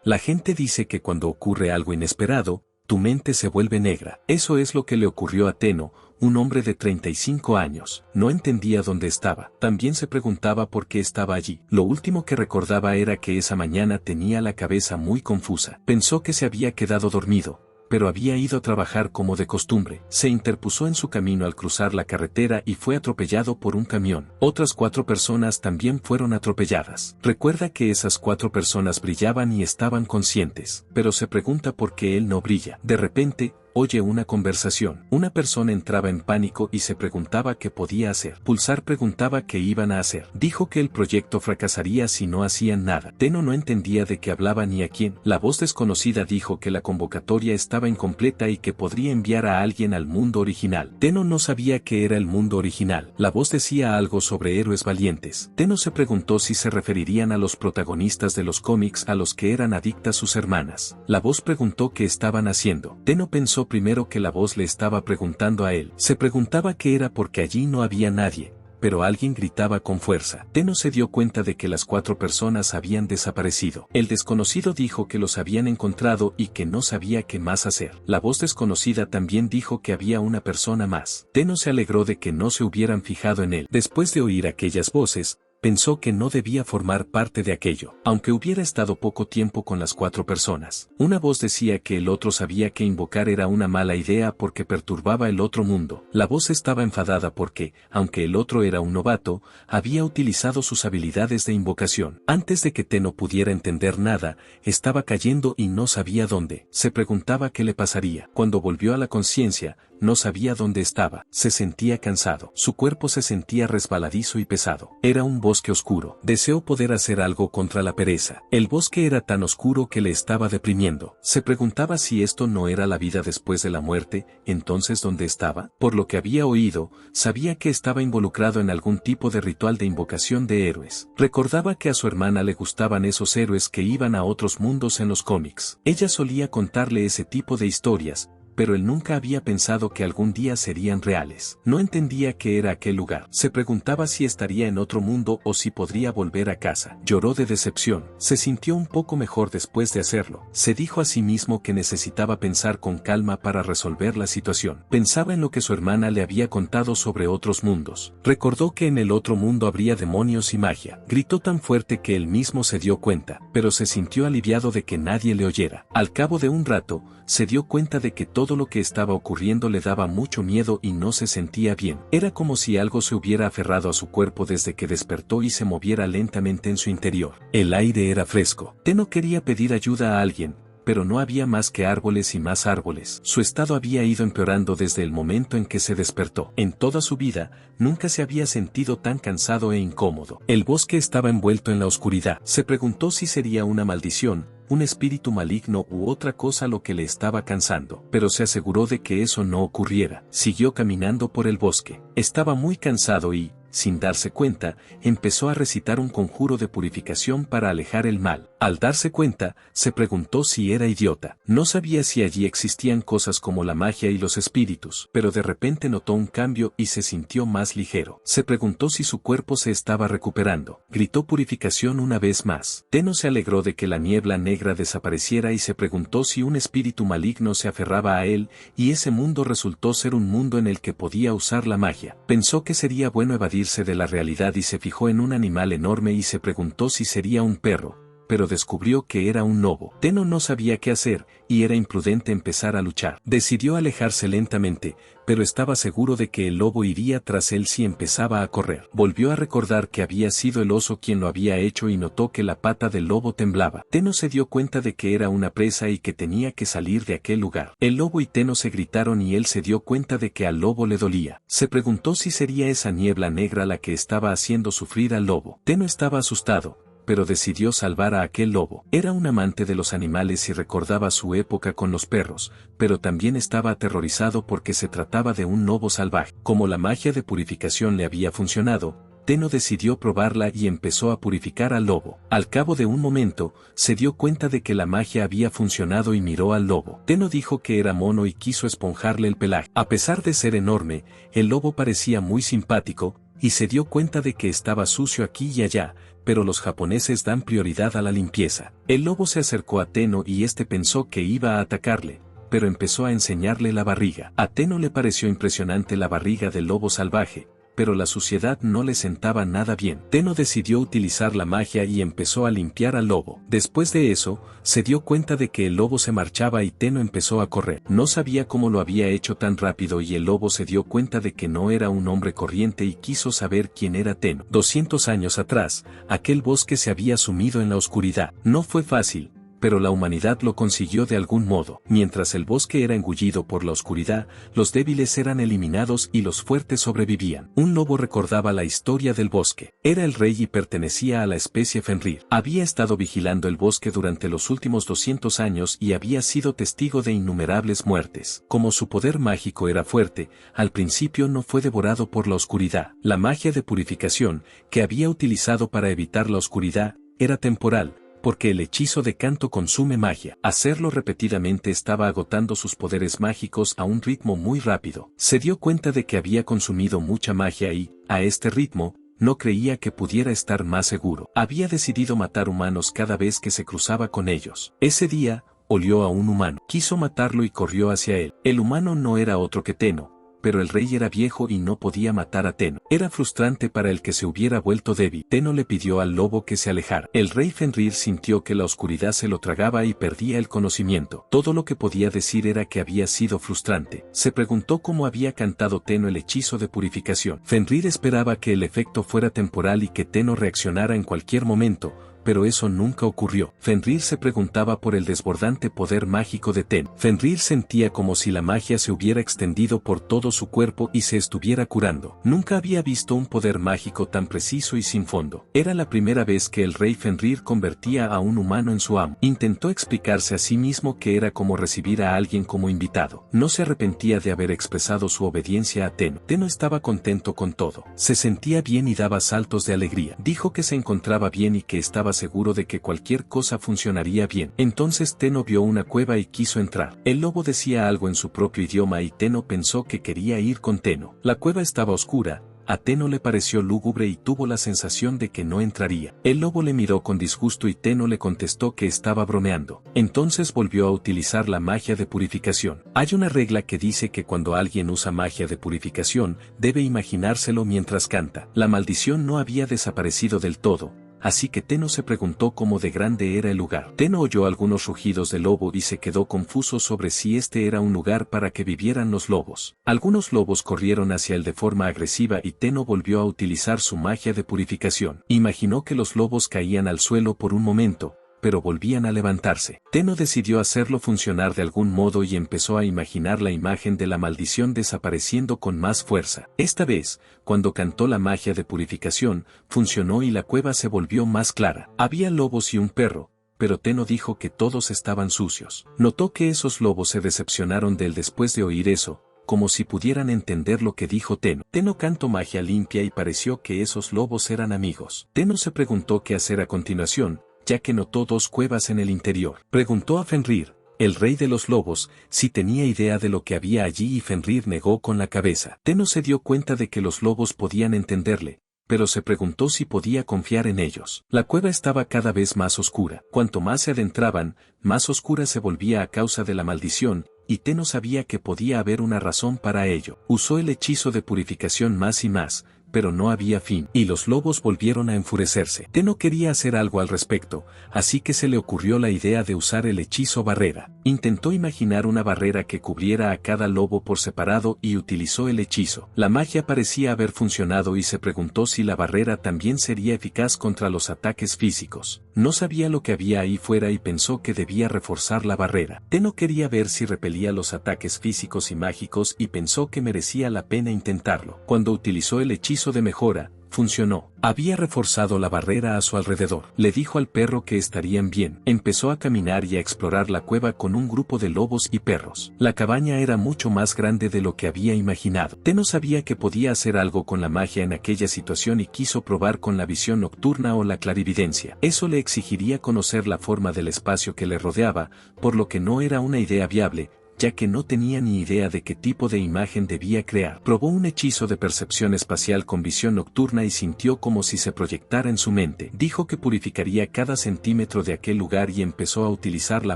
La gente dice que cuando ocurre algo inesperado, tu mente se vuelve negra. Eso es lo que le ocurrió a Tenno, un hombre de 35 años. No entendía dónde estaba. También se preguntaba por qué estaba allí. Lo último que recordaba era que esa mañana tenía la cabeza muy confusa. Pensó que se había quedado dormido, pero había ido a trabajar como de costumbre. Se interpuso en su camino al cruzar la carretera y fue atropellado por un camión. Otras 4 personas también fueron atropelladas. Recuerda que esas 4 personas brillaban y estaban conscientes, pero se pregunta por qué él no brilla. De repente, oye una conversación. Una persona entraba en pánico y se preguntaba qué podía hacer. Pulsar preguntaba qué iban a hacer. Dijo que el proyecto fracasaría si no hacían nada. Tenno no entendía de qué hablaba ni a quién. La voz desconocida dijo que la convocatoria estaba incompleta y que podría enviar a alguien al mundo original. Tenno no sabía qué era el mundo original. La voz decía algo sobre héroes valientes. Tenno se preguntó si se referirían a los protagonistas de los cómics a los que eran adictas sus hermanas. La voz preguntó qué estaban haciendo. Tenno pensó primero que la voz le estaba preguntando a él. Se preguntaba qué era porque allí no había nadie, pero alguien gritaba con fuerza. Tenno se dio cuenta de que las 4 personas habían desaparecido. El desconocido dijo que los habían encontrado y que no sabía qué más hacer. La voz desconocida también dijo que había una persona más. Tenno se alegró de que no se hubieran fijado en él. Después de oír aquellas voces, pensó que no debía formar parte de aquello, aunque hubiera estado poco tiempo con las 4 personas. Una voz decía que el otro sabía que invocar era una mala idea porque perturbaba el otro mundo. La voz estaba enfadada porque, aunque el otro era un novato, había utilizado sus habilidades de invocación. Antes de que Tenno pudiera entender nada, estaba cayendo y no sabía dónde. Se preguntaba qué le pasaría. Cuando volvió a la conciencia, no sabía dónde estaba. Se sentía cansado. Su cuerpo se sentía resbaladizo y pesado. Era un bosque oscuro. Deseó poder hacer algo contra la pereza. El bosque era tan oscuro que le estaba deprimiendo. Se preguntaba si esto no era la vida después de la muerte. Entonces, ¿dónde estaba? Por lo que había oído, sabía que estaba involucrado en algún tipo de ritual de invocación de héroes. Recordaba que a su hermana le gustaban esos héroes que iban a otros mundos en los cómics. Ella solía contarle ese tipo de historias, pero él nunca había pensado que algún día serían reales. No entendía qué era aquel lugar. Se preguntaba si estaría en otro mundo o si podría volver a casa. Lloró de decepción. Se sintió un poco mejor después de hacerlo. Se dijo a sí mismo que necesitaba pensar con calma para resolver la situación. Pensaba en lo que su hermana le había contado sobre otros mundos. Recordó que en el otro mundo habría demonios y magia. Gritó tan fuerte que él mismo se dio cuenta, pero se sintió aliviado de que nadie le oyera. Al cabo de un rato, se dio cuenta de que todo lo que estaba ocurriendo le daba mucho miedo y no se sentía bien. Era como si algo se hubiera aferrado a su cuerpo desde que despertó y se moviera lentamente en su interior. El aire era fresco. Tenno quería pedir ayuda a alguien, pero no había más que árboles y más árboles. Su estado había ido empeorando desde el momento en que se despertó. En toda su vida, nunca se había sentido tan cansado e incómodo. El bosque estaba envuelto en la oscuridad. Se preguntó si sería una maldición, un espíritu maligno u otra cosa lo que le estaba cansando, pero se aseguró de que eso no ocurriera. Siguió caminando por el bosque. Estaba muy cansado y, sin darse cuenta, empezó a recitar un conjuro de purificación para alejar el mal. Al darse cuenta, se preguntó si era idiota. No sabía si allí existían cosas como la magia y los espíritus, pero de repente notó un cambio y se sintió más ligero. Se preguntó si su cuerpo se estaba recuperando. Gritó purificación una vez más. Tenno se alegró de que la niebla negra desapareciera y se preguntó si un espíritu maligno se aferraba a él, y ese mundo resultó ser un mundo en el que podía usar la magia. Pensó que sería bueno evadirse de la realidad y se fijó en un animal enorme y se preguntó si sería un perro, pero descubrió que era un lobo. Tenno no sabía qué hacer, y era imprudente empezar a luchar. Decidió alejarse lentamente, pero estaba seguro de que el lobo iría tras él si empezaba a correr. Volvió a recordar que había sido el oso quien lo había hecho y notó que la pata del lobo temblaba. Tenno se dio cuenta de que era una presa y que tenía que salir de aquel lugar. El lobo y Tenno se gritaron y él se dio cuenta de que al lobo le dolía. Se preguntó si sería esa niebla negra la que estaba haciendo sufrir al lobo. Tenno estaba asustado, pero decidió salvar a aquel lobo. Era un amante de los animales y recordaba su época con los perros, pero también estaba aterrorizado porque se trataba de un lobo salvaje. Como la magia de purificación le había funcionado, Tenno decidió probarla y empezó a purificar al lobo. Al cabo de un momento, se dio cuenta de que la magia había funcionado y miró al lobo. Tenno dijo que era mono y quiso esponjarle el pelaje. A pesar de ser enorme, el lobo parecía muy simpático, y se dio cuenta de que estaba sucio aquí y allá, pero los japoneses dan prioridad a la limpieza. El lobo se acercó a Tenno y este pensó que iba a atacarle, pero empezó a enseñarle la barriga. A Tenno le pareció impresionante la barriga del lobo salvaje, pero la suciedad no le sentaba nada bien. Tenno decidió utilizar la magia y empezó a limpiar al lobo. Después de eso, se dio cuenta de que el lobo se marchaba y Tenno empezó a correr. No sabía cómo lo había hecho tan rápido y el lobo se dio cuenta de que no era un hombre corriente y quiso saber quién era Tenno. 200 años atrás, aquel bosque se había sumido en la oscuridad. No fue fácil, pero la humanidad lo consiguió de algún modo. Mientras el bosque era engullido por la oscuridad, los débiles eran eliminados y los fuertes sobrevivían. Un lobo recordaba la historia del bosque. Era el rey y pertenecía a la especie Fenrir. Había estado vigilando el bosque durante los últimos 200 años y había sido testigo de innumerables muertes. Como su poder mágico era fuerte, al principio no fue devorado por la oscuridad. La magia de purificación, que había utilizado para evitar la oscuridad, era temporal, porque el hechizo de canto consume magia. Hacerlo repetidamente estaba agotando sus poderes mágicos a un ritmo muy rápido. Se dio cuenta de que había consumido mucha magia y, a este ritmo, no creía que pudiera estar más seguro. Había decidido matar humanos cada vez que se cruzaba con ellos. Ese día, olió a un humano. Quiso matarlo y corrió hacia él. El humano no era otro que Tenno, pero el rey era viejo y no podía matar a Tenno. Era frustrante para el que se hubiera vuelto débil. Tenno le pidió al lobo que se alejara. El rey Fenrir sintió que la oscuridad se lo tragaba y perdía el conocimiento. Todo lo que podía decir era que había sido frustrante. Se preguntó cómo había cantado Tenno el hechizo de purificación. Fenrir esperaba que el efecto fuera temporal y que Tenno reaccionara en cualquier momento, pero eso nunca ocurrió. Fenrir se preguntaba por el desbordante poder mágico de Tenno. Fenrir sentía como si la magia se hubiera extendido por todo su cuerpo y se estuviera curando. Nunca había visto un poder mágico tan preciso y sin fondo. Era la primera vez que el rey Fenrir convertía a un humano en su amo. Intentó explicarse a sí mismo que era como recibir a alguien como invitado. No se arrepentía de haber expresado su obediencia a Tenno. Tenno estaba contento con todo. Se sentía bien y daba saltos de alegría. Dijo que se encontraba bien y que estaba seguro de que cualquier cosa funcionaría bien. Entonces Tenno vio una cueva y quiso entrar. El lobo decía algo en su propio idioma y Tenno pensó que quería ir con Tenno. La cueva estaba oscura. A Tenno le pareció lúgubre y tuvo la sensación de que no entraría. El lobo le miró con disgusto y Tenno le contestó que estaba bromeando. Entonces volvió a utilizar la magia de purificación. Hay una regla que dice que cuando alguien usa magia de purificación, debe imaginárselo mientras canta. La maldición no había desaparecido del todo, así que Tenno se preguntó cómo de grande era el lugar. Tenno oyó algunos rugidos del lobo y se quedó confuso sobre si este era un lugar para que vivieran los lobos. Algunos lobos corrieron hacia él de forma agresiva y Tenno volvió a utilizar su magia de purificación. Imaginó que los lobos caían al suelo por un momento, pero volvían a levantarse. Tenno decidió hacerlo funcionar de algún modo y empezó a imaginar la imagen de la maldición desapareciendo con más fuerza. Esta vez, cuando cantó la magia de purificación, funcionó y la cueva se volvió más clara. Había lobos y un perro, pero Tenno dijo que todos estaban sucios. Notó que esos lobos se decepcionaron de él después de oír eso, como si pudieran entender lo que dijo Tenno. Tenno cantó magia limpia y pareció que esos lobos eran amigos. Tenno se preguntó qué hacer a continuación, ya que notó dos cuevas en el interior. Preguntó a Fenrir, el rey de los lobos, si tenía idea de lo que había allí y Fenrir negó con la cabeza. Tenno se dio cuenta de que los lobos podían entenderle, pero se preguntó si podía confiar en ellos. La cueva estaba cada vez más oscura. Cuanto más se adentraban, más oscura se volvía a causa de la maldición, y Tenno sabía que podía haber una razón para ello. Usó el hechizo de purificación más y más, pero no había fin, y los lobos volvieron a enfurecerse. Tenno quería hacer algo al respecto, así que se le ocurrió la idea de usar el hechizo barrera. Intentó imaginar una barrera que cubriera a cada lobo por separado y utilizó el hechizo. La magia parecía haber funcionado y se preguntó si la barrera también sería eficaz contra los ataques físicos. No sabía lo que había ahí fuera y pensó que debía reforzar la barrera. Tenno quería ver si repelía los ataques físicos y mágicos y pensó que merecía la pena intentarlo. Cuando utilizó el hechizo de mejora, funcionó. Había reforzado la barrera a su alrededor. Le dijo al perro que estarían bien. Empezó a caminar y a explorar la cueva con un grupo de lobos y perros. La cabaña era mucho más grande de lo que había imaginado. Tenno sabía que podía hacer algo con la magia en aquella situación y quiso probar con la visión nocturna o la clarividencia. Eso le exigiría conocer la forma del espacio que le rodeaba, por lo que no era una idea viable, ya que no tenía ni idea de qué tipo de imagen debía crear. Probó un hechizo de percepción espacial con visión nocturna y sintió como si se proyectara en su mente. Dijo que purificaría cada centímetro de aquel lugar y empezó a utilizar la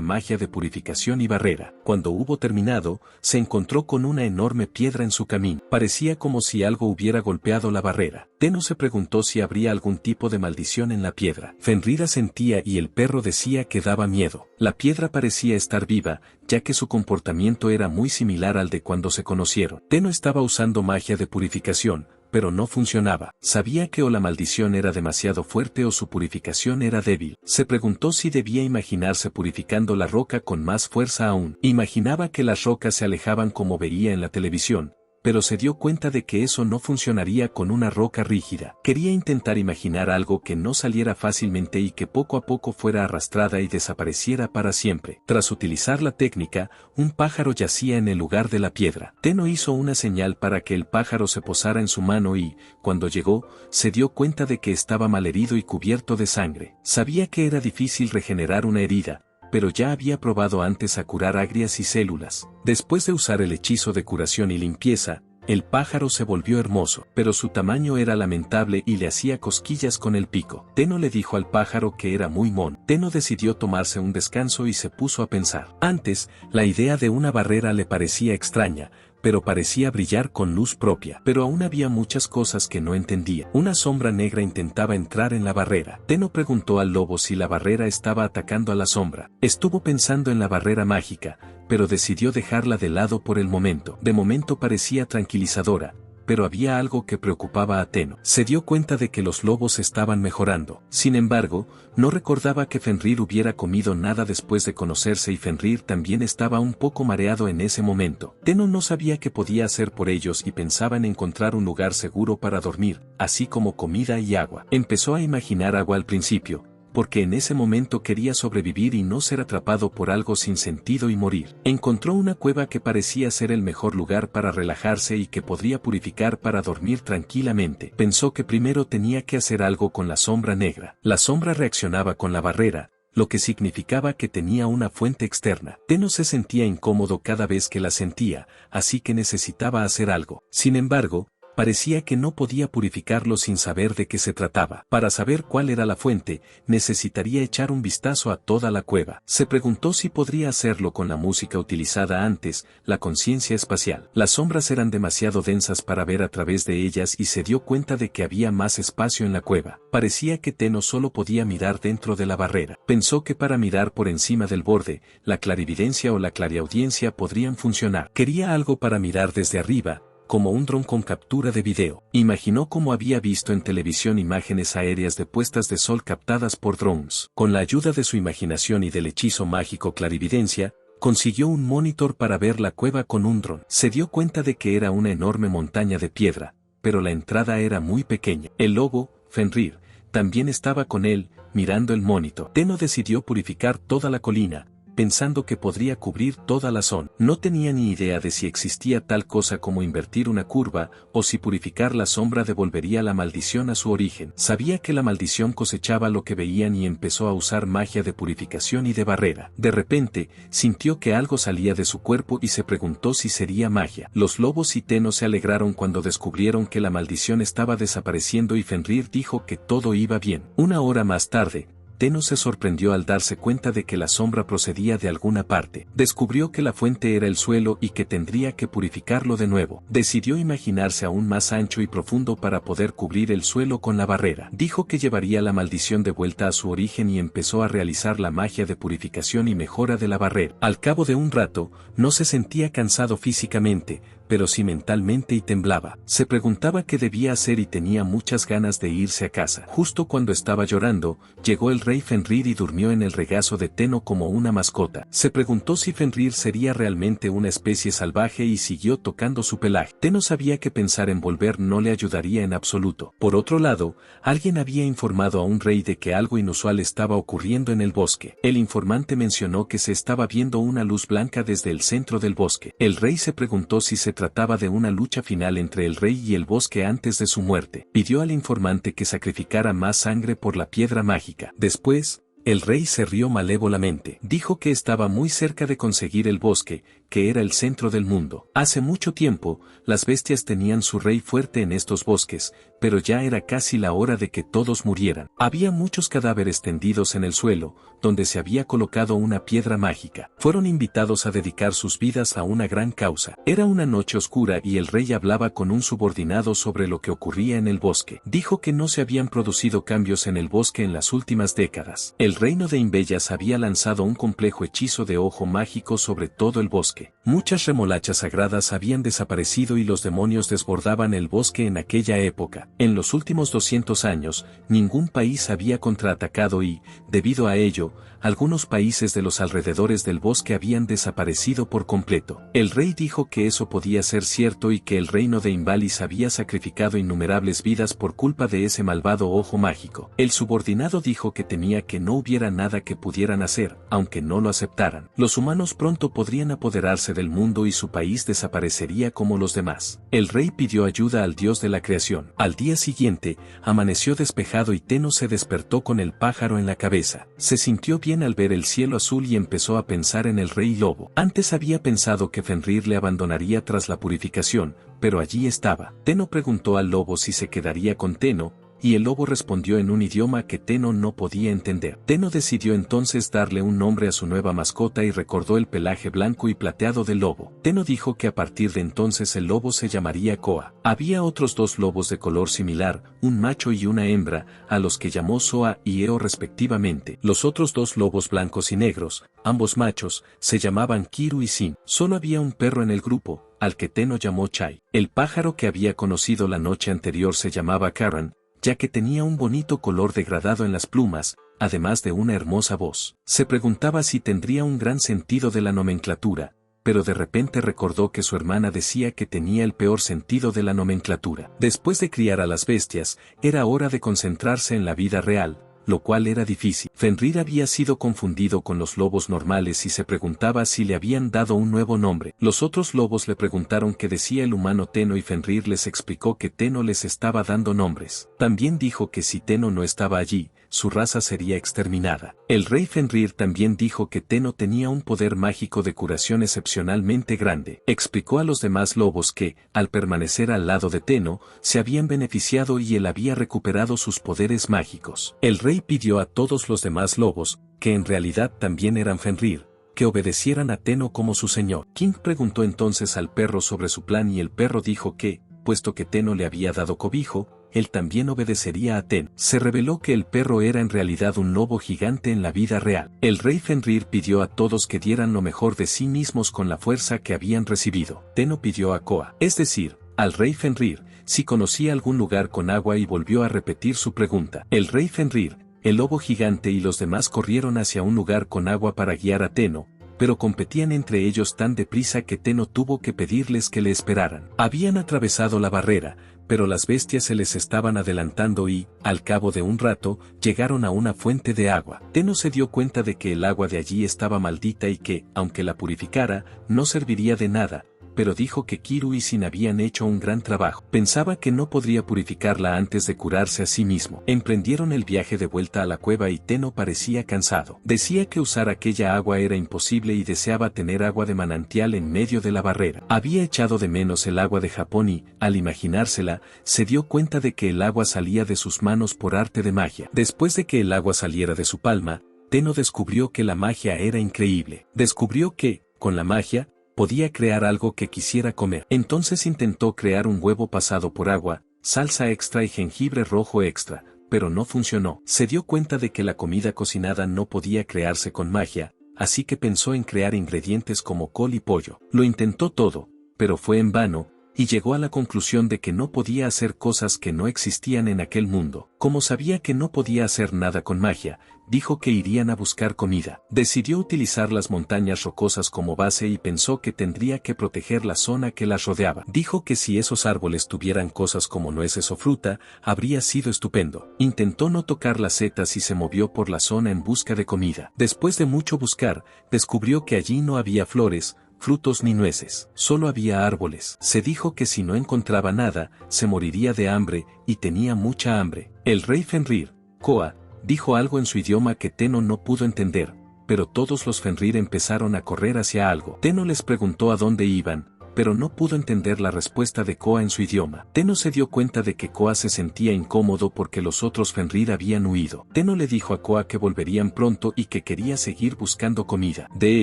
magia de purificación y barrera. Cuando hubo terminado, se encontró con una enorme piedra en su camino. Parecía como si algo hubiera golpeado la barrera. Tenno se preguntó si habría algún tipo de maldición en la piedra. Fenrir sentía y el perro decía que daba miedo. La piedra parecía estar viva, ya que su comportamiento era muy similar al de cuando se conocieron. Tenno estaba usando magia de purificación, pero no funcionaba. Sabía que o la maldición era demasiado fuerte o su purificación era débil. Se preguntó si debía imaginarse purificando la roca con más fuerza aún. Imaginaba que las rocas se alejaban como veía en la televisión, pero se dio cuenta de que eso no funcionaría con una roca rígida. Quería intentar imaginar algo que no saliera fácilmente y que poco a poco fuera arrastrada y desapareciera para siempre. Tras utilizar la técnica, un pájaro yacía en el lugar de la piedra. Tenno hizo una señal para que el pájaro se posara en su mano y, cuando llegó, se dio cuenta de que estaba malherido y cubierto de sangre. Sabía que era difícil regenerar una herida, pero ya había probado antes a curar agrias y células. Después de usar el hechizo de curación y limpieza, el pájaro se volvió hermoso, pero su tamaño era lamentable y le hacía cosquillas con el pico. Tenno le dijo al pájaro que era muy mono. Tenno decidió tomarse un descanso y se puso a pensar. Antes, la idea de una barrera le parecía extraña, pero parecía brillar con luz propia. Pero aún había muchas cosas que no entendía. Una sombra negra intentaba entrar en la barrera. Tenno preguntó al lobo si la barrera estaba atacando a la sombra. Estuvo pensando en la barrera mágica, pero decidió dejarla de lado por el momento. De momento parecía tranquilizadora, pero había algo que preocupaba a Tenno. Se dio cuenta de que los lobos estaban mejorando. Sin embargo, no recordaba que Fenrir hubiera comido nada después de conocerse y Fenrir también estaba un poco mareado en ese momento. Tenno no sabía qué podía hacer por ellos y pensaba en encontrar un lugar seguro para dormir, así como comida y agua. Empezó a imaginar agua al principio, porque en ese momento quería sobrevivir y no ser atrapado por algo sin sentido y morir. Encontró una cueva que parecía ser el mejor lugar para relajarse y que podría purificar para dormir tranquilamente. Pensó que primero tenía que hacer algo con la sombra negra. La sombra reaccionaba con la barrera, lo que significaba que tenía una fuente externa. Tenno se sentía incómodo cada vez que la sentía, así que necesitaba hacer algo. Sin embargo, parecía que no podía purificarlo sin saber de qué se trataba. Para saber cuál era la fuente, necesitaría echar un vistazo a toda la cueva. Se preguntó si podría hacerlo con la música utilizada antes, la conciencia espacial. Las sombras eran demasiado densas para ver a través de ellas y se dio cuenta de que había más espacio en la cueva. Parecía que Tenno solo podía mirar dentro de la barrera. Pensó que para mirar por encima del borde, la clarividencia o la clariaudiencia podrían funcionar. Quería algo para mirar desde arriba, como un dron con captura de video. Imaginó cómo había visto en televisión imágenes aéreas de puestas de sol captadas por drones. Con la ayuda de su imaginación y del hechizo mágico clarividencia, consiguió un monitor para ver la cueva con un dron. Se dio cuenta de que era una enorme montaña de piedra, pero la entrada era muy pequeña. El lobo, Fenrir, también estaba con él, mirando el monitor. Tenno decidió purificar toda la colina, pensando que podría cubrir toda la zona. No tenía ni idea de si existía tal cosa como invertir una curva, o si purificar la sombra devolvería la maldición a su origen. Sabía que la maldición cosechaba lo que veían y empezó a usar magia de purificación y de barrera. De repente, sintió que algo salía de su cuerpo y se preguntó si sería magia. Los lobos y Tenno se alegraron cuando descubrieron que la maldición estaba desapareciendo y Fenrir dijo que todo iba bien. Una hora más tarde, Tenno se sorprendió al darse cuenta de que la sombra procedía de alguna parte. Descubrió que la fuente era el suelo y que tendría que purificarlo de nuevo. Decidió imaginarse aún más ancho y profundo para poder cubrir el suelo con la barrera. Dijo que llevaría la maldición de vuelta a su origen y empezó a realizar la magia de purificación y mejora de la barrera. Al cabo de un rato, no se sentía cansado físicamente, pero sí mentalmente y temblaba. Se preguntaba qué debía hacer y tenía muchas ganas de irse a casa. Justo cuando estaba llorando, llegó el rey Fenrir y durmió en el regazo de Tenno como una mascota. Se preguntó si Fenrir sería realmente una especie salvaje y siguió tocando su pelaje. Tenno sabía que pensar en volver no le ayudaría en absoluto. Por otro lado, alguien había informado a un rey de que algo inusual estaba ocurriendo en el bosque. El informante mencionó que se estaba viendo una luz blanca desde el centro del bosque. El rey se preguntó si se trataba de una lucha final entre el rey y el bosque antes de su muerte. Pidió al informante que sacrificara más sangre por la piedra mágica. Después, El rey se rió malévolamente. Dijo que estaba muy cerca de conseguir el bosque, que era el centro del mundo. Hace mucho tiempo, las bestias tenían su rey fuerte en estos bosques, pero ya era casi la hora de que todos murieran. Había muchos cadáveres tendidos en el suelo, donde se había colocado una piedra mágica. Fueron invitados a dedicar sus vidas a una gran causa. Era una noche oscura y el rey hablaba con un subordinado sobre lo que ocurría en el bosque. Dijo que no se habían producido cambios en el bosque en las últimas décadas. El reino de Imbellas había lanzado un complejo hechizo de ojo mágico sobre todo el bosque. Muchas remolachas sagradas habían desaparecido y los demonios desbordaban el bosque en aquella época. En los últimos 200 años, ningún país había contraatacado y, debido a ello, algunos países de los alrededores del bosque habían desaparecido por completo. El rey dijo que eso podía ser cierto y que el reino de Imbalis había sacrificado innumerables vidas por culpa de ese malvado ojo mágico. El subordinado dijo que temía que no hubiera nada que pudieran hacer, aunque no lo aceptaran. Los humanos pronto podrían apoderarse del mundo y su país desaparecería como los demás. El rey pidió ayuda al dios de la creación. Al día siguiente, amaneció despejado y Tenno se despertó con el pájaro en la cabeza. Se sintió bien al ver el cielo azul y empezó a pensar en el rey lobo. Antes había pensado que Fenrir le abandonaría tras la purificación, pero allí estaba. Tenno preguntó al lobo si se quedaría con Tenno, y el lobo respondió en un idioma que Tenno no podía entender. Tenno decidió entonces darle un nombre a su nueva mascota y recordó el pelaje blanco y plateado del lobo. Tenno dijo que a partir de entonces el lobo se llamaría Koa. Había otros dos lobos de color similar, un macho y una hembra, a los que llamó Soa y Eo respectivamente. Los otros dos lobos blancos y negros, ambos machos, se llamaban Kiru y Sin. Solo había un perro en el grupo, al que Tenno llamó Chai. El pájaro que había conocido la noche anterior se llamaba Karan, ya que tenía un bonito color degradado en las plumas, además de una hermosa voz. Se preguntaba si tendría un gran sentido de la nomenclatura, pero de repente recordó que su hermana decía que tenía el peor sentido de la nomenclatura. Después de criar a las bestias, era hora de concentrarse en la vida real, lo cual era difícil. Fenrir había sido confundido con los lobos normales y se preguntaba si le habían dado un nuevo nombre. Los otros lobos le preguntaron qué decía el humano Tenno y Fenrir les explicó que Tenno les estaba dando nombres. También dijo que si Tenno no estaba allí, su raza sería exterminada. El rey Fenrir también dijo que Tenno tenía un poder mágico de curación excepcionalmente grande. Explicó a los demás lobos que, al permanecer al lado de Tenno, se habían beneficiado y él había recuperado sus poderes mágicos. El rey pidió a todos los demás lobos, que en realidad también eran Fenrir, que obedecieran a Tenno como su señor. King preguntó entonces al perro sobre su plan y el perro dijo que, puesto que Tenno le había dado cobijo, él también obedecería a Tenno. Se reveló que el perro era en realidad un lobo gigante en la vida real. El rey Fenrir pidió a todos que dieran lo mejor de sí mismos con la fuerza que habían recibido. Tenno pidió a Koa, es decir, al rey Fenrir, si conocía algún lugar con agua y volvió a repetir su pregunta. El rey Fenrir, el lobo gigante y los demás corrieron hacia un lugar con agua para guiar a Tenno, pero competían entre ellos tan deprisa que Tenno tuvo que pedirles que le esperaran. Habían atravesado la barrera, pero las bestias se les estaban adelantando y, al cabo de un rato, llegaron a una fuente de agua. Tenno se dio cuenta de que el agua de allí estaba maldita y que, aunque la purificara, no serviría de nada, pero dijo que Kiru y Sin habían hecho un gran trabajo. Pensaba que no podría purificarla antes de curarse a sí mismo. Emprendieron el viaje de vuelta a la cueva y Tenno parecía cansado. Decía que usar aquella agua era imposible y deseaba tener agua de manantial en medio de la barrera. Había echado de menos el agua de Japón y, al imaginársela, se dio cuenta de que el agua salía de sus manos por arte de magia. Después de que el agua saliera de su palma, Tenno descubrió que la magia era increíble. Descubrió que, con la magia, podía crear algo que quisiera comer. Entonces intentó crear un huevo pasado por agua, salsa extra y jengibre rojo extra, pero no funcionó. Se dio cuenta de que la comida cocinada no podía crearse con magia, así que pensó en crear ingredientes como col y pollo. Lo intentó todo, pero fue en vano, y llegó a la conclusión de que no podía hacer cosas que no existían en aquel mundo. Como sabía que no podía hacer nada con magia, dijo que irían a buscar comida. Decidió utilizar las montañas rocosas como base y pensó que tendría que proteger la zona que las rodeaba. Dijo que si esos árboles tuvieran cosas como nueces o fruta, habría sido estupendo. Intentó no tocar las setas y se movió por la zona en busca de comida. Después de mucho buscar, descubrió que allí no había flores, frutos ni nueces, solo había árboles. Se dijo que si no encontraba nada, se moriría de hambre, y tenía mucha hambre. El rey Fenrir, Koa, Dijo algo en su idioma que Tenno no pudo entender, pero todos los Fenrir empezaron a correr hacia algo. Tenno les preguntó a dónde iban, pero no pudo entender la respuesta de Koa en su idioma. Tenno se dio cuenta de que Koa se sentía incómodo porque los otros Fenrir habían huido. Tenno le dijo a Koa que volverían pronto y que quería seguir buscando comida. De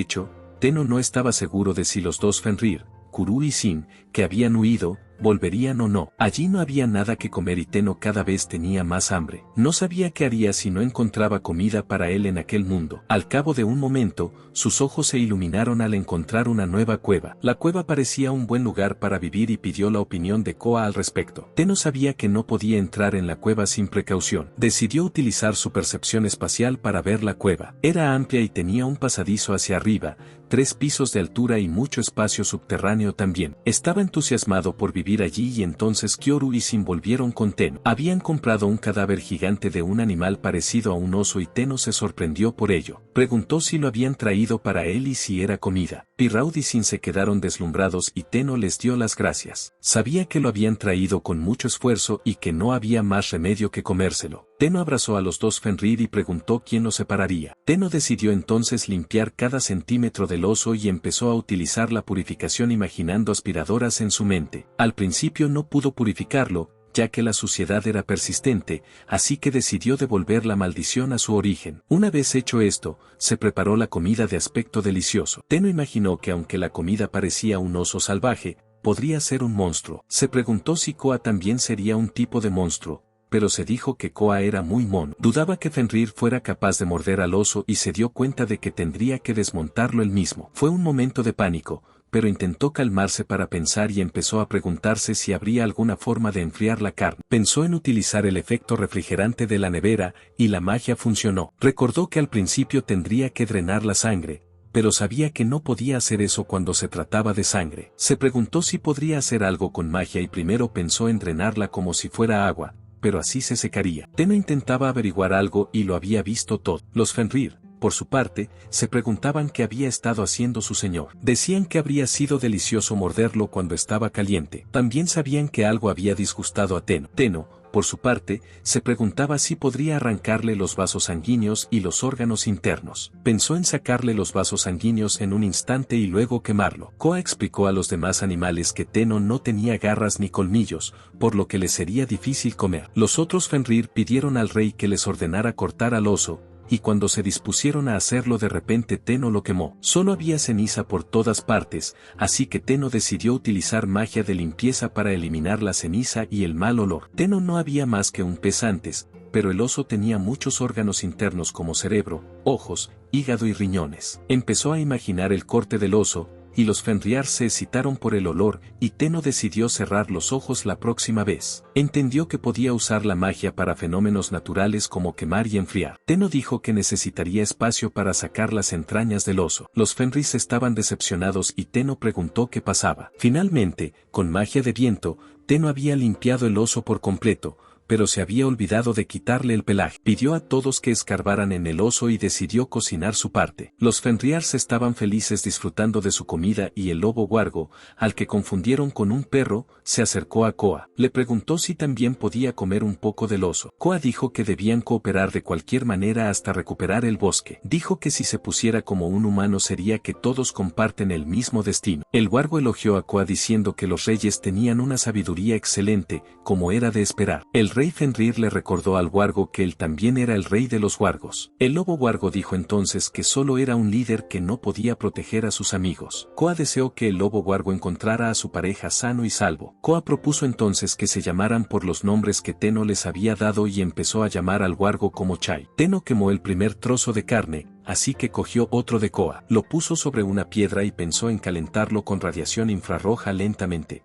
hecho, Tenno no estaba seguro de si los dos Fenrir, Kuru y Sin, que habían huido, volverían o no. Allí no había nada que comer y Tenno cada vez tenía más hambre. No sabía qué haría si no encontraba comida para él en aquel mundo. Al cabo de un momento, sus ojos se iluminaron al encontrar una nueva cueva. La cueva parecía un buen lugar para vivir y pidió la opinión de Koa al respecto. Tenno sabía que no podía entrar en la cueva sin precaución. Decidió utilizar su percepción espacial para ver la cueva. Era amplia y tenía un pasadizo hacia arriba, 3 pisos de altura y mucho espacio subterráneo también. Estaba entusiasmado por vivir allí y entonces Kyoru y Sin volvieron con Tenno. Habían comprado un cadáver gigante de un animal parecido a un oso y Tenno se sorprendió por ello. Preguntó si lo habían traído para él y si era comida. Pirraud y Sin se quedaron deslumbrados y Tenno les dio las gracias. Sabía que lo habían traído con mucho esfuerzo y que no había más remedio que comérselo. Tenno abrazó a los dos Fenrir y preguntó quién los separaría. Tenno decidió entonces limpiar cada centímetro del oso y empezó a utilizar la purificación imaginando aspiradoras en su mente. Al principio no pudo purificarlo, ya que la suciedad era persistente, así que decidió devolver la maldición a su origen. Una vez hecho esto, se preparó la comida de aspecto delicioso. Tenno imaginó que aunque la comida parecía un oso salvaje, podría ser un monstruo. Se preguntó si Koa también sería un tipo de monstruo, pero se dijo que Koa era muy mono. Dudaba que Fenrir fuera capaz de morder al oso y se dio cuenta de que tendría que desmontarlo él mismo. Fue un momento de pánico, pero intentó calmarse para pensar y empezó a preguntarse si habría alguna forma de enfriar la carne. Pensó en utilizar el efecto refrigerante de la nevera, y la magia funcionó. Recordó que al principio tendría que drenar la sangre, pero sabía que no podía hacer eso cuando se trataba de sangre. Se preguntó si podría hacer algo con magia y primero pensó en drenarla como si fuera agua, pero así se secaría. Tenno intentaba averiguar algo y lo había visto todo. Los Fenrir, por su parte, se preguntaban qué había estado haciendo su señor. Decían que habría sido delicioso morderlo cuando estaba caliente. También sabían que algo había disgustado a Tenno. Tenno, por su parte, se preguntaba si podría arrancarle los vasos sanguíneos y los órganos internos. Pensó en sacarle los vasos sanguíneos en un instante y luego quemarlo. Koa explicó a los demás animales que Tenno no tenía garras ni colmillos, por lo que les sería difícil comer. Los otros Fenrir pidieron al rey que les ordenara cortar al oso, y cuando se dispusieron a hacerlo de repente Tenno lo quemó. Solo había ceniza por todas partes, así que Tenno decidió utilizar magia de limpieza para eliminar la ceniza y el mal olor. Tenno no había más que un pez antes, pero el oso tenía muchos órganos internos como cerebro, ojos, hígado y riñones. Empezó a imaginar el corte del oso, y los Fenrir se excitaron por el olor, y Tenno decidió cerrar los ojos la próxima vez. Entendió que podía usar la magia para fenómenos naturales como quemar y enfriar. Tenno dijo que necesitaría espacio para sacar las entrañas del oso. Los Fenrir estaban decepcionados y Tenno preguntó qué pasaba. Finalmente, con magia de viento, Tenno había limpiado el oso por completo, pero se había olvidado de quitarle el pelaje. Pidió a todos que escarbaran en el oso y decidió cocinar su parte. Los Fenrir estaban felices disfrutando de su comida y el lobo Wargo, al que confundieron con un perro, se acercó a Koa. Le preguntó si también podía comer un poco del oso. Koa dijo que debían cooperar de cualquier manera hasta recuperar el bosque. Dijo que si se pusiera como un humano sería que todos comparten el mismo destino. El Wargo elogió a Koa diciendo que los reyes tenían una sabiduría excelente, como era de esperar. El rey Fenrir le recordó al Wargo que él también era el rey de los Wargos. El lobo Wargo dijo entonces que solo era un líder que no podía proteger a sus amigos. Koa deseó que el lobo Wargo encontrara a su pareja sano y salvo. Koa propuso entonces que se llamaran por los nombres que Tenno les había dado y empezó a llamar al Wargo como Chai. Tenno quemó el primer trozo de carne, así que cogió otro de Koa. Lo puso sobre una piedra y pensó en calentarlo con radiación infrarroja lentamente.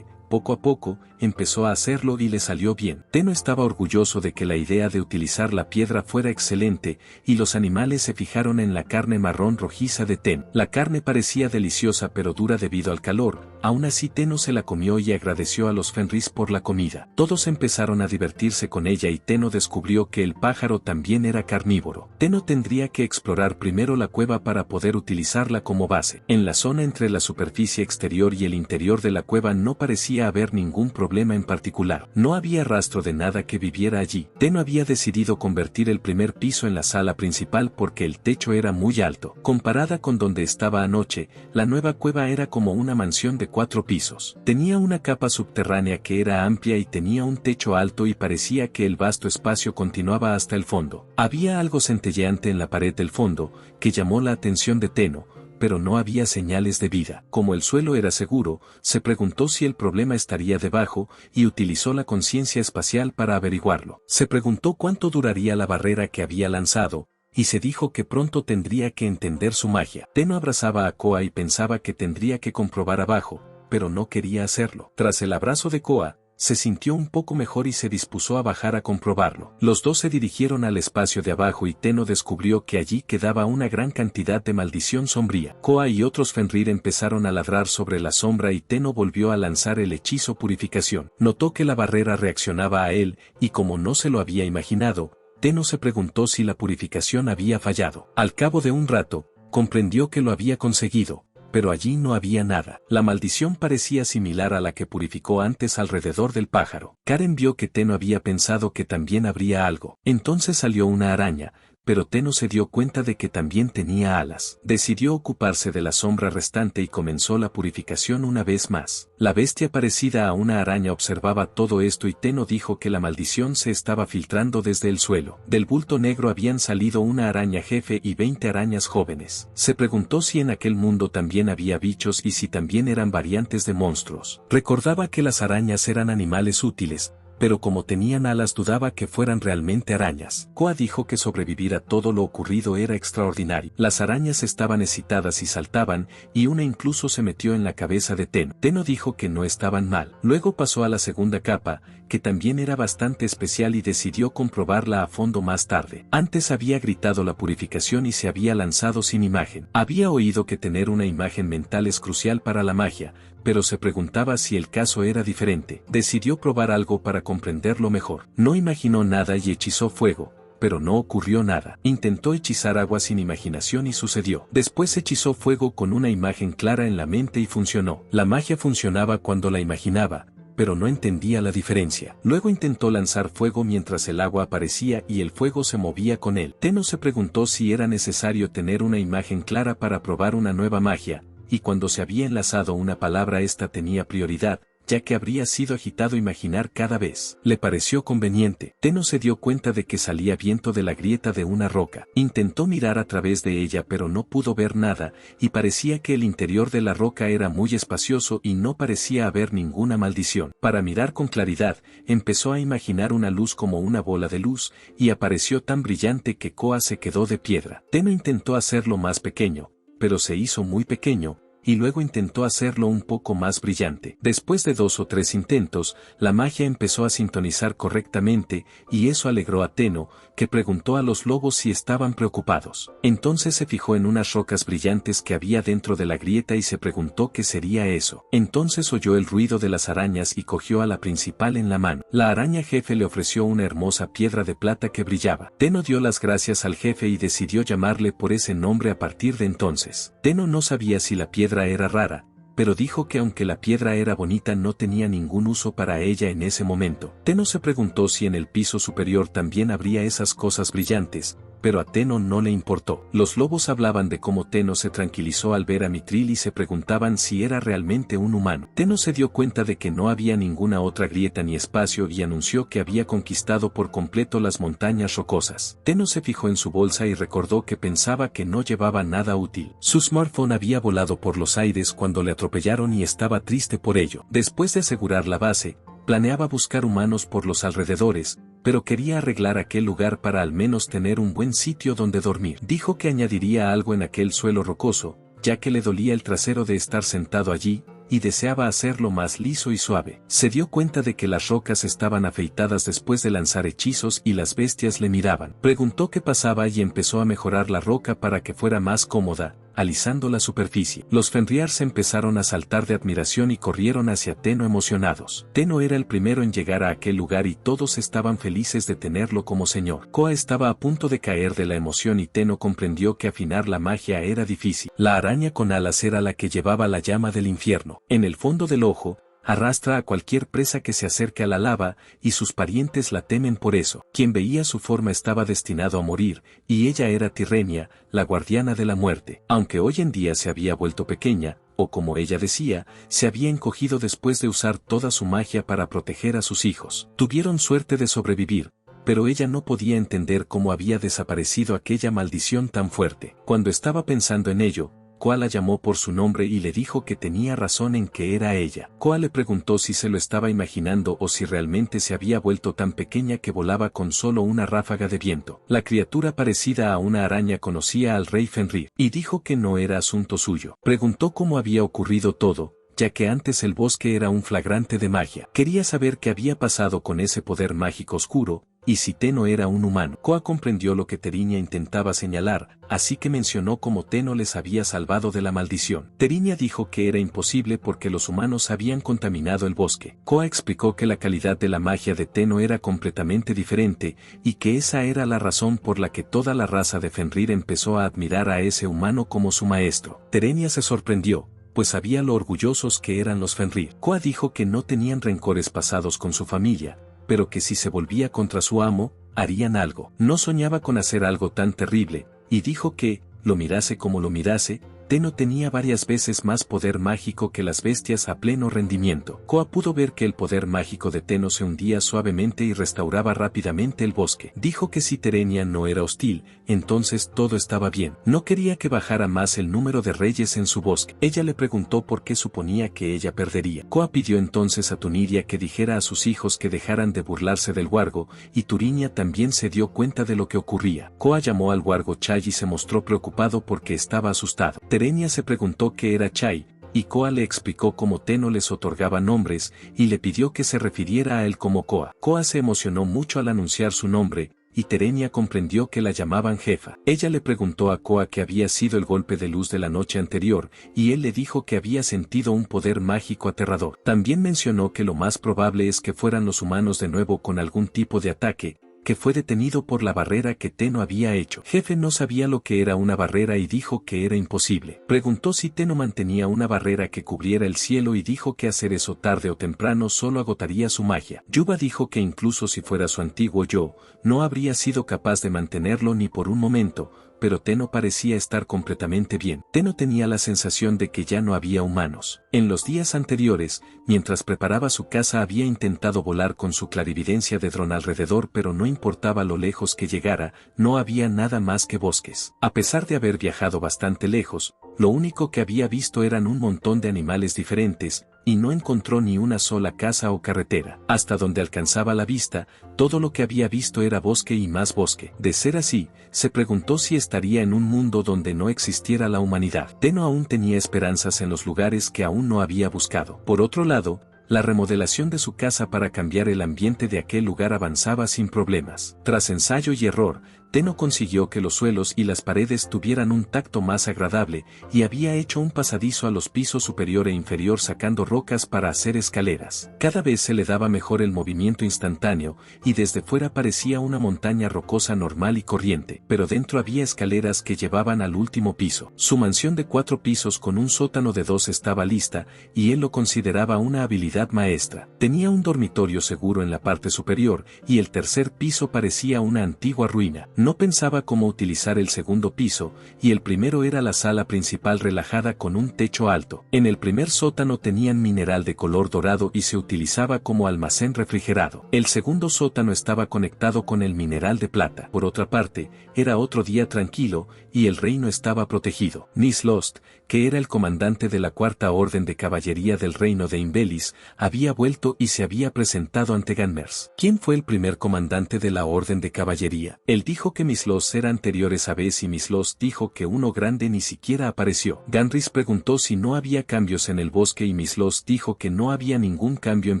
Poco a poco, empezó a hacerlo y le salió bien. Tenno estaba orgulloso de que la idea de utilizar la piedra fuera excelente, y los animales se fijaron en la carne marrón rojiza de Tenno. La carne parecía deliciosa pero dura debido al calor, Aún así Tenno se la comió y agradeció a los Fenris por la comida. Todos empezaron a divertirse con ella y Tenno descubrió que el pájaro también era carnívoro. Tenno tendría que explorar primero la cueva para poder utilizarla como base. En la zona entre la superficie exterior y el interior de la cueva no parecía haber ningún problema en particular. No había rastro de nada que viviera allí. Tenno había decidido convertir el primer piso en la sala principal porque el techo era muy alto. Comparada con donde estaba anoche, la nueva cueva era como una mansión de 4 pisos. Tenía una capa subterránea que era amplia y tenía un techo alto y parecía que el vasto espacio continuaba hasta el fondo. Había algo centelleante en la pared del fondo, que llamó la atención de Tenno, pero no había señales de vida. Como el suelo era seguro, se preguntó si el problema estaría debajo y utilizó la conciencia espacial para averiguarlo. Se preguntó cuánto duraría la barrera que había lanzado, y se dijo que pronto tendría que entender su magia. Tenno abrazaba a Koa y pensaba que tendría que comprobar abajo, pero no quería hacerlo. Tras el abrazo de Koa, se sintió un poco mejor y se dispuso a bajar a comprobarlo. Los dos se dirigieron al espacio de abajo y Tenno descubrió que allí quedaba una gran cantidad de maldición sombría. Koa y otros Fenrir empezaron a ladrar sobre la sombra y Tenno volvió a lanzar el hechizo purificación. Notó que la barrera reaccionaba a él, y como no se lo había imaginado, Tenno se preguntó si la purificación había fallado. Al cabo de un rato, comprendió que lo había conseguido, pero allí no había nada. La maldición parecía similar a la que purificó antes alrededor del pájaro. Karen vio que Tenno había pensado que también habría algo. Entonces salió una araña, pero Tenno se dio cuenta de que también tenía alas. Decidió ocuparse de la sombra restante y comenzó la purificación una vez más. La bestia parecida a una araña observaba todo esto y Tenno dijo que la maldición se estaba filtrando desde el suelo. Del bulto negro habían salido una araña jefe y 20 arañas jóvenes. Se preguntó si en aquel mundo también había bichos y si también eran variantes de monstruos. Recordaba que las arañas eran animales útiles, pero como tenían alas dudaba que fueran realmente arañas. Koa dijo que sobrevivir a todo lo ocurrido era extraordinario. Las arañas estaban excitadas y saltaban, y una incluso se metió en la cabeza de Tenno. Tenno dijo que no estaban mal. Luego pasó a la segunda capa, que también era bastante especial y decidió comprobarla a fondo más tarde. Antes había gritado la purificación y se había lanzado sin imagen. Había oído que tener una imagen mental es crucial para la magia, pero se preguntaba si el caso era diferente. Decidió probar algo para comprenderlo mejor. No imaginó nada y hechizó fuego, pero no ocurrió nada. Intentó hechizar agua sin imaginación y sucedió. Después hechizó fuego con una imagen clara en la mente y funcionó. La magia funcionaba cuando la imaginaba, pero no entendía la diferencia. Luego intentó lanzar fuego mientras el agua aparecía y el fuego se movía con él. Tenno se preguntó si era necesario tener una imagen clara para probar una nueva magia, y cuando se había enlazado una palabra esta tenía prioridad, ya que habría sido agitado imaginar cada vez. Le pareció conveniente. Tenno se dio cuenta de que salía viento de la grieta de una roca. Intentó mirar a través de ella pero no pudo ver nada, y parecía que el interior de la roca era muy espacioso y no parecía haber ninguna maldición. Para mirar con claridad, empezó a imaginar una luz como una bola de luz, y apareció tan brillante que Koa se quedó de piedra. Tenno intentó hacerlo más pequeño, pero se hizo muy pequeño, y luego intentó hacerlo un poco más brillante. Después de 2 o 3 intentos, la magia empezó a sintonizar correctamente, y eso alegró a Tenno, que preguntó a los lobos si estaban preocupados. Entonces se fijó en unas rocas brillantes que había dentro de la grieta y se preguntó qué sería eso. Entonces oyó el ruido de las arañas y cogió a la principal en la mano. La araña jefe le ofreció una hermosa piedra de plata que brillaba. Tenno dio las gracias al jefe y decidió llamarle por ese nombre a partir de entonces. Tenno no sabía si la piedra era rara, pero dijo que aunque la piedra era bonita no tenía ningún uso para ella en ese momento. Tenno se preguntó si en el piso superior también habría esas cosas brillantes, pero a Tenno no le importó. Los lobos hablaban de cómo Tenno se tranquilizó al ver a Mithril y se preguntaban si era realmente un humano. Tenno se dio cuenta de que no había ninguna otra grieta ni espacio y anunció que había conquistado por completo las montañas rocosas. Tenno se fijó en su bolsa y recordó que pensaba que no llevaba nada útil. Su smartphone había volado por los aires cuando le atropellaron y estaba triste por ello. Después de asegurar la base, planeaba buscar humanos por los alrededores, pero quería arreglar aquel lugar para al menos tener un buen sitio donde dormir. Dijo que añadiría algo en aquel suelo rocoso, ya que le dolía el trasero de estar sentado allí, y deseaba hacerlo más liso y suave. Se dio cuenta de que las rocas estaban afeitadas después de lanzar hechizos y las bestias le miraban. Preguntó qué pasaba y empezó a mejorar la roca para que fuera más cómoda, alisando la superficie. Los Fenrir empezaron a saltar de admiración y corrieron hacia Tenno emocionados. Tenno era el primero en llegar a aquel lugar y todos estaban felices de tenerlo como señor. Koa estaba a punto de caer de la emoción y Tenno comprendió que afinar la magia era difícil. La araña con alas era la que llevaba la llama del infierno. En el fondo del ojo, arrastra a cualquier presa que se acerque a la lava, y sus parientes la temen por eso. Quien veía su forma estaba destinado a morir, y ella era Tirrenia, la guardiana de la muerte. Aunque hoy en día se había vuelto pequeña, o como ella decía, se había encogido después de usar toda su magia para proteger a sus hijos. Tuvieron suerte de sobrevivir, pero ella no podía entender cómo había desaparecido aquella maldición tan fuerte. Cuando estaba pensando en ello, Koa la llamó por su nombre y le dijo que tenía razón en que era ella. Koa le preguntó si se lo estaba imaginando o si realmente se había vuelto tan pequeña que volaba con solo una ráfaga de viento. La criatura parecida a una araña conocía al rey Fenrir, y dijo que no era asunto suyo. Preguntó cómo había ocurrido todo, ya que antes el bosque era un flagrante de magia. Quería saber qué había pasado con ese poder mágico oscuro, y si Tenno era un humano. Koa comprendió lo que Terinia intentaba señalar, así que mencionó cómo Tenno les había salvado de la maldición. Terinia dijo que era imposible porque los humanos habían contaminado el bosque. Koa explicó que la calidad de la magia de Tenno era completamente diferente, y que esa era la razón por la que toda la raza de Fenrir empezó a admirar a ese humano como su maestro. Terinia se sorprendió, pues sabía lo orgullosos que eran los Fenrir. Koa dijo que no tenían rencores pasados con su familia, pero que si se volvía contra su amo, harían algo. No soñaba con hacer algo tan terrible, y dijo que, lo mirase como lo mirase, Tenno tenía varias veces más poder mágico que las bestias a pleno rendimiento. Koa pudo ver que el poder mágico de Tenno se hundía suavemente y restauraba rápidamente el bosque. Dijo que si Tirrenia no era hostil, entonces todo estaba bien. No quería que bajara más el número de reyes en su bosque. Ella le preguntó por qué suponía que ella perdería. Koa pidió entonces a Tuniria que dijera a sus hijos que dejaran de burlarse del Wargo, y Turinia también se dio cuenta de lo que ocurría. Koa llamó al Wargo Chai y se mostró preocupado porque estaba asustado. Tirrenia se preguntó qué era Chai, y Koa le explicó cómo Tenno les otorgaba nombres, y le pidió que se refiriera a él como Koa. Koa se emocionó mucho al anunciar su nombre, y Tirrenia comprendió que la llamaban jefa. Ella le preguntó a Koa qué había sido el golpe de luz de la noche anterior, y él le dijo que había sentido un poder mágico aterrador. También mencionó que lo más probable es que fueran los humanos de nuevo con algún tipo de ataque, que fue detenido por la barrera que Tenno había hecho. Jefe no sabía lo que era una barrera y dijo que era imposible. Preguntó si Tenno mantenía una barrera que cubriera el cielo y dijo que hacer eso tarde o temprano solo agotaría su magia. Yuba dijo que incluso si fuera su antiguo yo, no habría sido capaz de mantenerlo ni por un momento, pero Tenno parecía estar completamente bien. Tenno tenía la sensación de que ya no había humanos. En los días anteriores, mientras preparaba su casa había intentado volar con su clarividencia de dron alrededor, pero no importaba lo lejos que llegara, no había nada más que bosques. A pesar de haber viajado bastante lejos, lo único que había visto eran un montón de animales diferentes, y no encontró ni una sola casa o carretera. Hasta donde alcanzaba la vista, todo lo que había visto era bosque y más bosque. De ser así, se preguntó si estaría en un mundo donde no existiera la humanidad. Tenno aún tenía esperanzas en los lugares que aún no había buscado. Por otro lado, la remodelación de su casa para cambiar el ambiente de aquel lugar avanzaba sin problemas. Tras ensayo y error, Tenno consiguió que los suelos y las paredes tuvieran un tacto más agradable, y había hecho un pasadizo a los pisos superior e inferior sacando rocas para hacer escaleras. Cada vez se le daba mejor el movimiento instantáneo, y desde fuera parecía una montaña rocosa normal y corriente, pero dentro había escaleras que llevaban al último piso. Su mansión de 4 pisos con un sótano de 2 estaba lista, y él lo consideraba una habilidad maestra. Tenía un dormitorio seguro en la parte superior, y el tercer piso parecía una antigua ruina. No pensaba cómo utilizar el segundo piso, y el primero era la sala principal relajada con un techo alto. En el primer sótano tenían mineral de color dorado y se utilizaba como almacén refrigerado. El segundo sótano estaba conectado con el mineral de plata. Por otra parte, era otro día tranquilo, y el reino estaba protegido. Nislost, que era el comandante de la Cuarta Orden de Caballería del Reino de Imbelis, había vuelto y se había presentado ante Ganmers. ¿Quién fue el primer comandante de la Orden de Caballería? Él dijo que Mislos era anteriores a Bes y Mislos dijo que uno grande ni siquiera apareció. Ganris preguntó si no había cambios en el bosque y Mislos dijo que no había ningún cambio en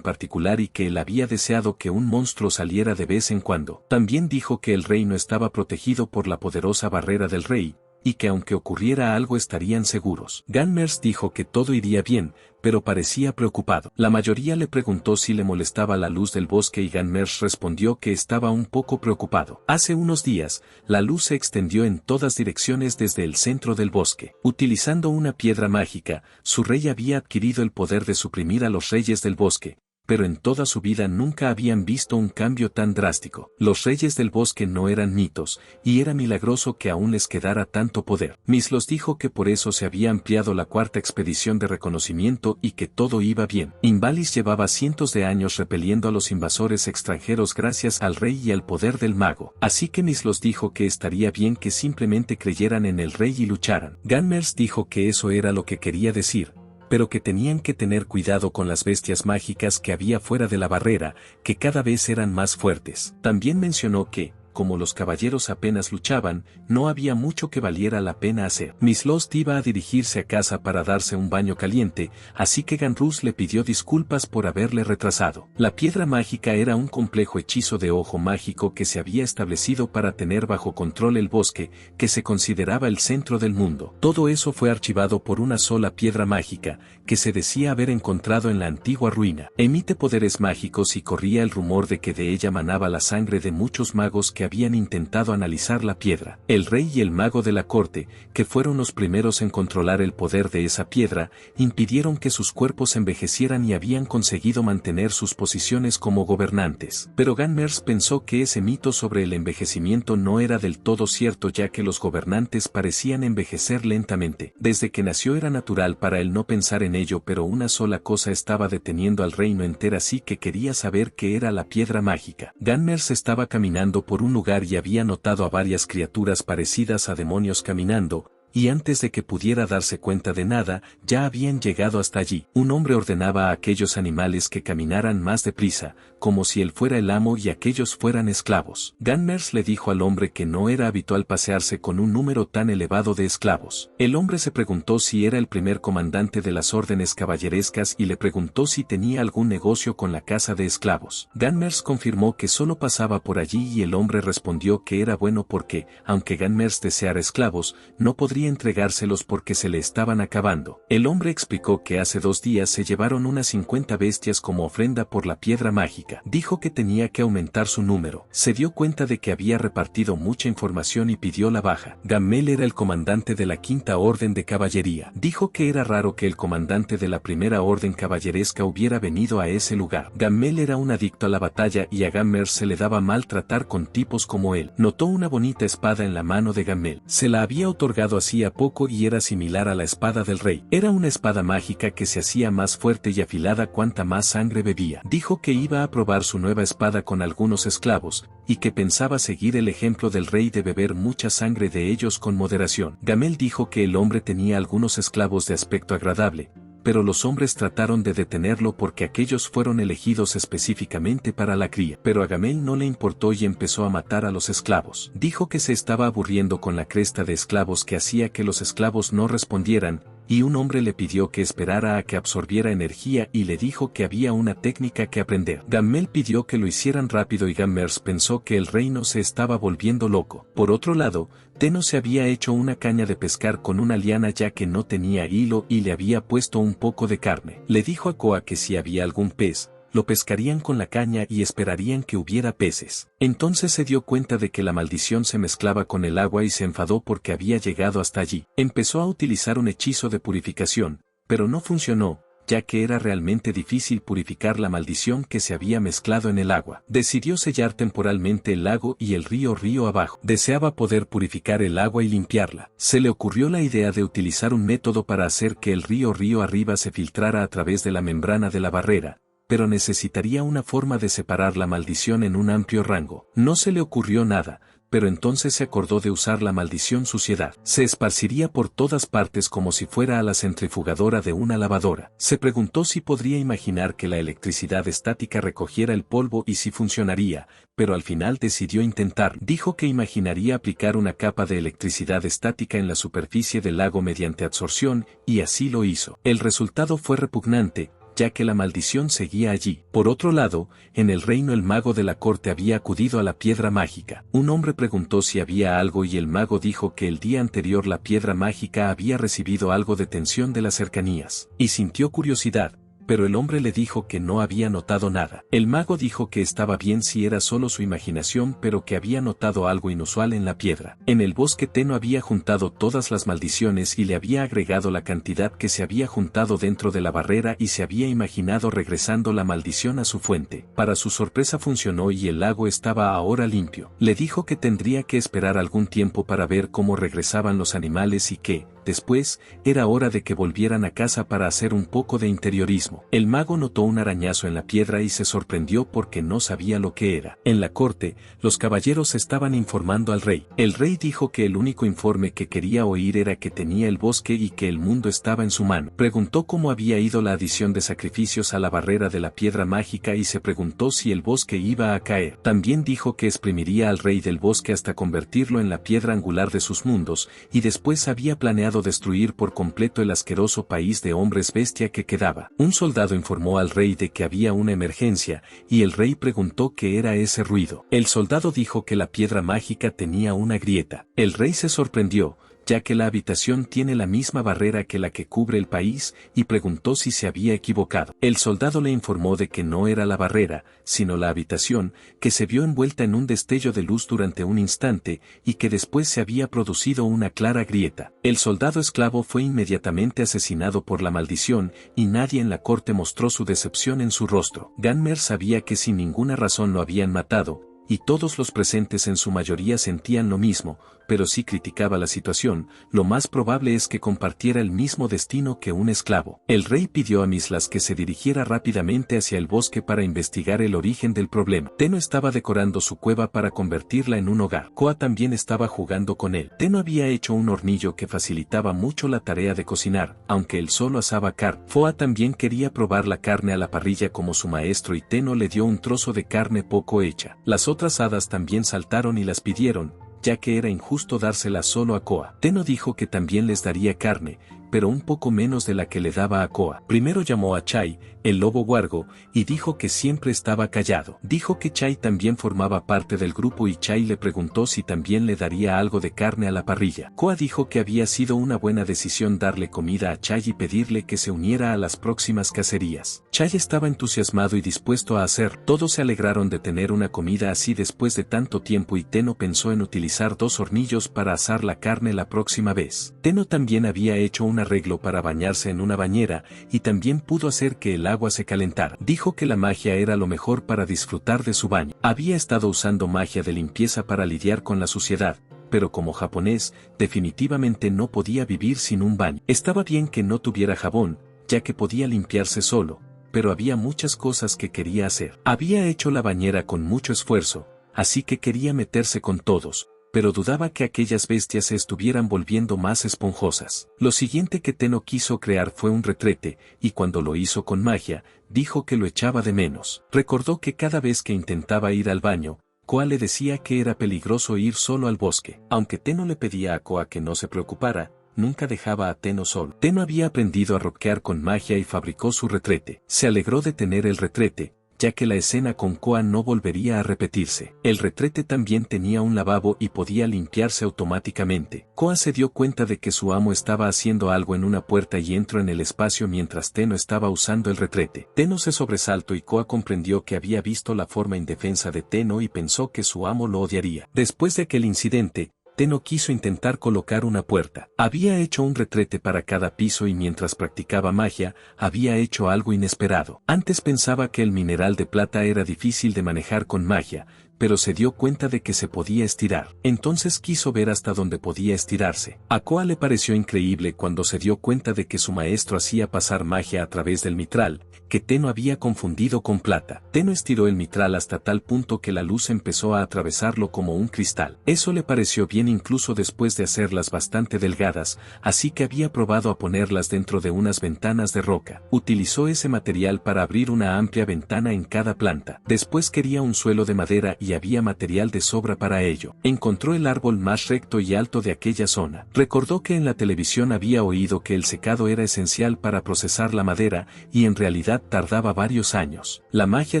particular y que él había deseado que un monstruo saliera de vez en cuando. También dijo que el reino estaba protegido por la poderosa barrera del rey, y que aunque ocurriera algo estarían seguros. Ganmers dijo que todo iría bien, pero parecía preocupado. La mayoría le preguntó si le molestaba la luz del bosque y Ganmers respondió que estaba un poco preocupado. Hace unos días, la luz se extendió en todas direcciones desde el centro del bosque. Utilizando una piedra mágica, su rey había adquirido el poder de suprimir a los reyes del bosque, pero en toda su vida nunca habían visto un cambio tan drástico. Los reyes del bosque no eran mitos, y era milagroso que aún les quedara tanto poder. Mislos dijo que por eso se había ampliado la cuarta expedición de reconocimiento y que todo iba bien. Invalis llevaba cientos de años repeliendo a los invasores extranjeros gracias al rey y al poder del mago. Así que Mislos dijo que estaría bien que simplemente creyeran en el rey y lucharan. Ganmers dijo que eso era lo que quería decir, pero que tenían que tener cuidado con las bestias mágicas que había fuera de la barrera, que cada vez eran más fuertes. También mencionó que, como los caballeros apenas luchaban, no había mucho que valiera la pena hacer. Mislost iba a dirigirse a casa para darse un baño caliente, así que Ganrus le pidió disculpas por haberle retrasado. La piedra mágica era un complejo hechizo de ojo mágico que se había establecido para tener bajo control el bosque, que se consideraba el centro del mundo. Todo eso fue archivado por una sola piedra mágica, que se decía haber encontrado en la antigua ruina. Emite poderes mágicos y corría el rumor de que de ella manaba la sangre de muchos magos que habían intentado analizar la piedra. El rey y el mago de la corte, que fueron los primeros en controlar el poder de esa piedra, impidieron que sus cuerpos envejecieran y habían conseguido mantener sus posiciones como gobernantes. Pero Ganmers pensó que ese mito sobre el envejecimiento no era del todo cierto, ya que los gobernantes parecían envejecer lentamente. Desde que nació era natural para él no pensar en ello, pero una sola cosa estaba deteniendo al reino entero, así que quería saber qué era la piedra mágica. Ganmers estaba caminando por un lugar y había notado a varias criaturas parecidas a demonios caminando, y antes de que pudiera darse cuenta de nada, ya habían llegado hasta allí. Un hombre ordenaba a aquellos animales que caminaran más deprisa, como si él fuera el amo y aquellos fueran esclavos. Ganmers le dijo al hombre que no era habitual pasearse con un número tan elevado de esclavos. El hombre se preguntó si era el primer comandante de las órdenes caballerescas y le preguntó si tenía algún negocio con la casa de esclavos. Ganmers confirmó que solo pasaba por allí y el hombre respondió que era bueno porque, aunque Ganmers deseara esclavos, no podría entregárselos porque se le estaban acabando. El hombre explicó que hace 2 días se llevaron unas 50 bestias como ofrenda por la piedra mágica. Dijo que tenía que aumentar su número. Se dio cuenta de que había repartido mucha información y pidió la baja. Gammel era el comandante de la quinta orden de caballería. Dijo que era raro que el comandante de la primera orden caballeresca hubiera venido a ese lugar. Gammel era un adicto a la batalla y a Ganmers se le daba mal tratar con tipos como él. Notó una bonita espada en la mano de Gammel. Se la había otorgado así a poco y era similar a la espada del rey. Era una espada mágica que se hacía más fuerte y afilada cuanta más sangre bebía. Dijo que iba a probar su nueva espada con algunos esclavos, y que pensaba seguir el ejemplo del rey de beber mucha sangre de ellos con moderación. Gammel dijo que el hombre tenía algunos esclavos de aspecto agradable, pero los hombres trataron de detenerlo porque aquellos fueron elegidos específicamente para la cría. Pero a Gammel no le importó y empezó a matar a los esclavos. Dijo que se estaba aburriendo con la cresta de esclavos que hacía que los esclavos no respondieran, y un hombre le pidió que esperara a que absorbiera energía y le dijo que había una técnica que aprender. Gammel pidió que lo hicieran rápido y Ganmers pensó que el reino se estaba volviendo loco. Por otro lado, Tenno se había hecho una caña de pescar con una liana ya que no tenía hilo y le había puesto un poco de carne. Le dijo a Koa que si había algún pez, lo pescarían con la caña y esperarían que hubiera peces. Entonces se dio cuenta de que la maldición se mezclaba con el agua y se enfadó porque había llegado hasta allí. Empezó a utilizar un hechizo de purificación, pero no funcionó, ya que era realmente difícil purificar la maldición que se había mezclado en el agua. Decidió sellar temporalmente el lago y el río abajo. Deseaba poder purificar el agua y limpiarla. Se le ocurrió la idea de utilizar un método para hacer que el río arriba se filtrara a través de la membrana de la barrera, pero necesitaría una forma de separar la maldición en un amplio rango. No se le ocurrió nada, pero entonces se acordó de usar la maldición suciedad. Se esparciría por todas partes como si fuera a la centrifugadora de una lavadora. Se preguntó si podría imaginar que la electricidad estática recogiera el polvo y si funcionaría, pero al final decidió intentar. Dijo que imaginaría aplicar una capa de electricidad estática en la superficie del lago mediante absorción, y así lo hizo. El resultado fue repugnante, ya que la maldición seguía allí. Por otro lado, en el reino el mago de la corte había acudido a la piedra mágica. Un hombre preguntó si había algo y el mago dijo que el día anterior la piedra mágica había recibido algo de tensión de las cercanías, y sintió curiosidad. Pero el hombre le dijo que no había notado nada. El mago dijo que estaba bien si era solo su imaginación, pero que había notado algo inusual en la piedra. En el bosque Tenno había juntado todas las maldiciones y le había agregado la cantidad que se había juntado dentro de la barrera y se había imaginado regresando la maldición a su fuente. Para su sorpresa funcionó y el lago estaba ahora limpio. Le dijo que tendría que esperar algún tiempo para ver cómo regresaban los animales y que, después, era hora de que volvieran a casa para hacer un poco de interiorismo. El mago notó un arañazo en la piedra y se sorprendió porque no sabía lo que era. En la corte, los caballeros estaban informando al rey. El rey dijo que el único informe que quería oír era que tenía el bosque y que el mundo estaba en su mano. Preguntó cómo había ido la adición de sacrificios a la barrera de la piedra mágica y se preguntó si el bosque iba a caer. También dijo que exprimiría al rey del bosque hasta convertirlo en la piedra angular de sus mundos, y después había planeado destruir por completo el asqueroso país de hombres bestia que quedaba. Un soldado informó al rey de que había una emergencia, y el rey preguntó qué era ese ruido. El soldado dijo que la piedra mágica tenía una grieta. El rey se sorprendió, ya que la habitación tiene la misma barrera que la que cubre el país, y preguntó si se había equivocado. El soldado le informó de que no era la barrera, sino la habitación, que se vio envuelta en un destello de luz durante un instante, y que después se había producido una clara grieta. El soldado esclavo fue inmediatamente asesinado por la maldición, y nadie en la corte mostró su decepción en su rostro. Ganmer sabía que sin ninguna razón lo habían matado, y todos los presentes en su mayoría sentían lo mismo, pero si criticaba la situación, lo más probable es que compartiera el mismo destino que un esclavo. El rey pidió a Mislas que se dirigiera rápidamente hacia el bosque para investigar el origen del problema. Tenno estaba decorando su cueva para convertirla en un hogar. Koa también estaba jugando con él. Tenno había hecho un hornillo que facilitaba mucho la tarea de cocinar, aunque él solo asaba carne. Foa también quería probar la carne a la parrilla como su maestro y Tenno le dio un trozo de carne poco hecha. Las otras hadas también saltaron y las pidieron, ya que era injusto dárselas solo a Koa. Tenno dijo que también les daría carne, pero un poco menos de la que le daba a Koa. Primero llamó a Chai, el lobo huargo, y dijo que siempre estaba callado. Dijo que Chai también formaba parte del grupo y Chai le preguntó si también le daría algo de carne a la parrilla. Koa dijo que había sido una buena decisión darle comida a Chai y pedirle que se uniera a las próximas cacerías. Chai estaba entusiasmado y dispuesto a hacer. Todos se alegraron de tener una comida así después de tanto tiempo y Tenno pensó en utilizar 2 hornillos para asar la carne la próxima vez. Tenno también había hecho un arreglo para bañarse en una bañera y también pudo hacer que el agua se calentara. Dijo que la magia era lo mejor para disfrutar de su baño. Había estado usando magia de limpieza para lidiar con la suciedad, pero como japonés, definitivamente no podía vivir sin un baño. Estaba bien que no tuviera jabón, ya que podía limpiarse solo, pero había muchas cosas que quería hacer. Había hecho la bañera con mucho esfuerzo, así que quería meterse con todos, pero dudaba que aquellas bestias se estuvieran volviendo más esponjosas. Lo siguiente que Tenno quiso crear fue un retrete, y cuando lo hizo con magia, dijo que lo echaba de menos. Recordó que cada vez que intentaba ir al baño, Koa le decía que era peligroso ir solo al bosque. Aunque Tenno le pedía a Koa que no se preocupara, nunca dejaba a Tenno solo. Tenno había aprendido a rockear con magia y fabricó su retrete. Se alegró de tener el retrete, ya que la escena con Koa no volvería a repetirse. El retrete también tenía un lavabo y podía limpiarse automáticamente. Koa se dio cuenta de que su amo estaba haciendo algo en una puerta y entró en el espacio mientras Tenno estaba usando el retrete. Tenno se sobresaltó y Koa comprendió que había visto la forma indefensa de Tenno y pensó que su amo lo odiaría. Después de aquel incidente, Tenno quiso intentar colocar una puerta. Había hecho un retrete para cada piso y mientras practicaba magia, había hecho algo inesperado. Antes pensaba que el mineral de plata era difícil de manejar con magia, pero se dio cuenta de que se podía estirar. Entonces quiso ver hasta dónde podía estirarse. A Koa le pareció increíble cuando se dio cuenta de que su maestro hacía pasar magia a través del mitral, que Tenno había confundido con plata. Tenno estiró el mitral hasta tal punto que la luz empezó a atravesarlo como un cristal. Eso le pareció bien incluso después de hacerlas bastante delgadas, así que había probado a ponerlas dentro de unas ventanas de roca. Utilizó ese material para abrir una amplia ventana en cada planta. Después quería un suelo de madera y había material de sobra para ello. Encontró el árbol más recto y alto de aquella zona. Recordó que en la televisión había oído que el secado era esencial para procesar la madera, y en realidad tardaba varios años. La magia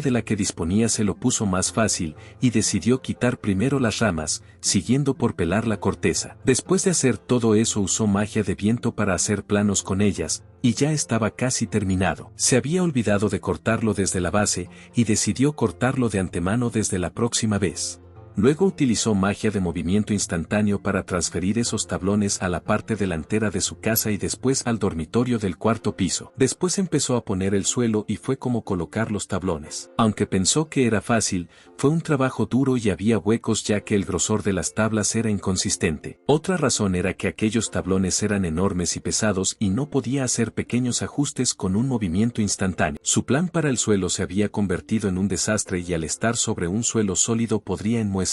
de la que disponía se lo puso más fácil, y decidió quitar primero las ramas, siguiendo por pelar la corteza. Después de hacer todo eso usó magia de viento para hacer planos con ellas, y ya estaba casi terminado. Se había olvidado de cortarlo desde la base, y decidió cortarlo de antemano desde la próxima vez. Luego utilizó magia de movimiento instantáneo para transferir esos tablones a la parte delantera de su casa y después al dormitorio del cuarto piso. Después empezó a poner el suelo y fue como colocar los tablones. Aunque pensó que era fácil, fue un trabajo duro y había huecos ya que el grosor de las tablas era inconsistente. Otra razón era que aquellos tablones eran enormes y pesados y no podía hacer pequeños ajustes con un movimiento instantáneo. Su plan para el suelo se había convertido en un desastre y al estar sobre un suelo sólido podría enmohecerse.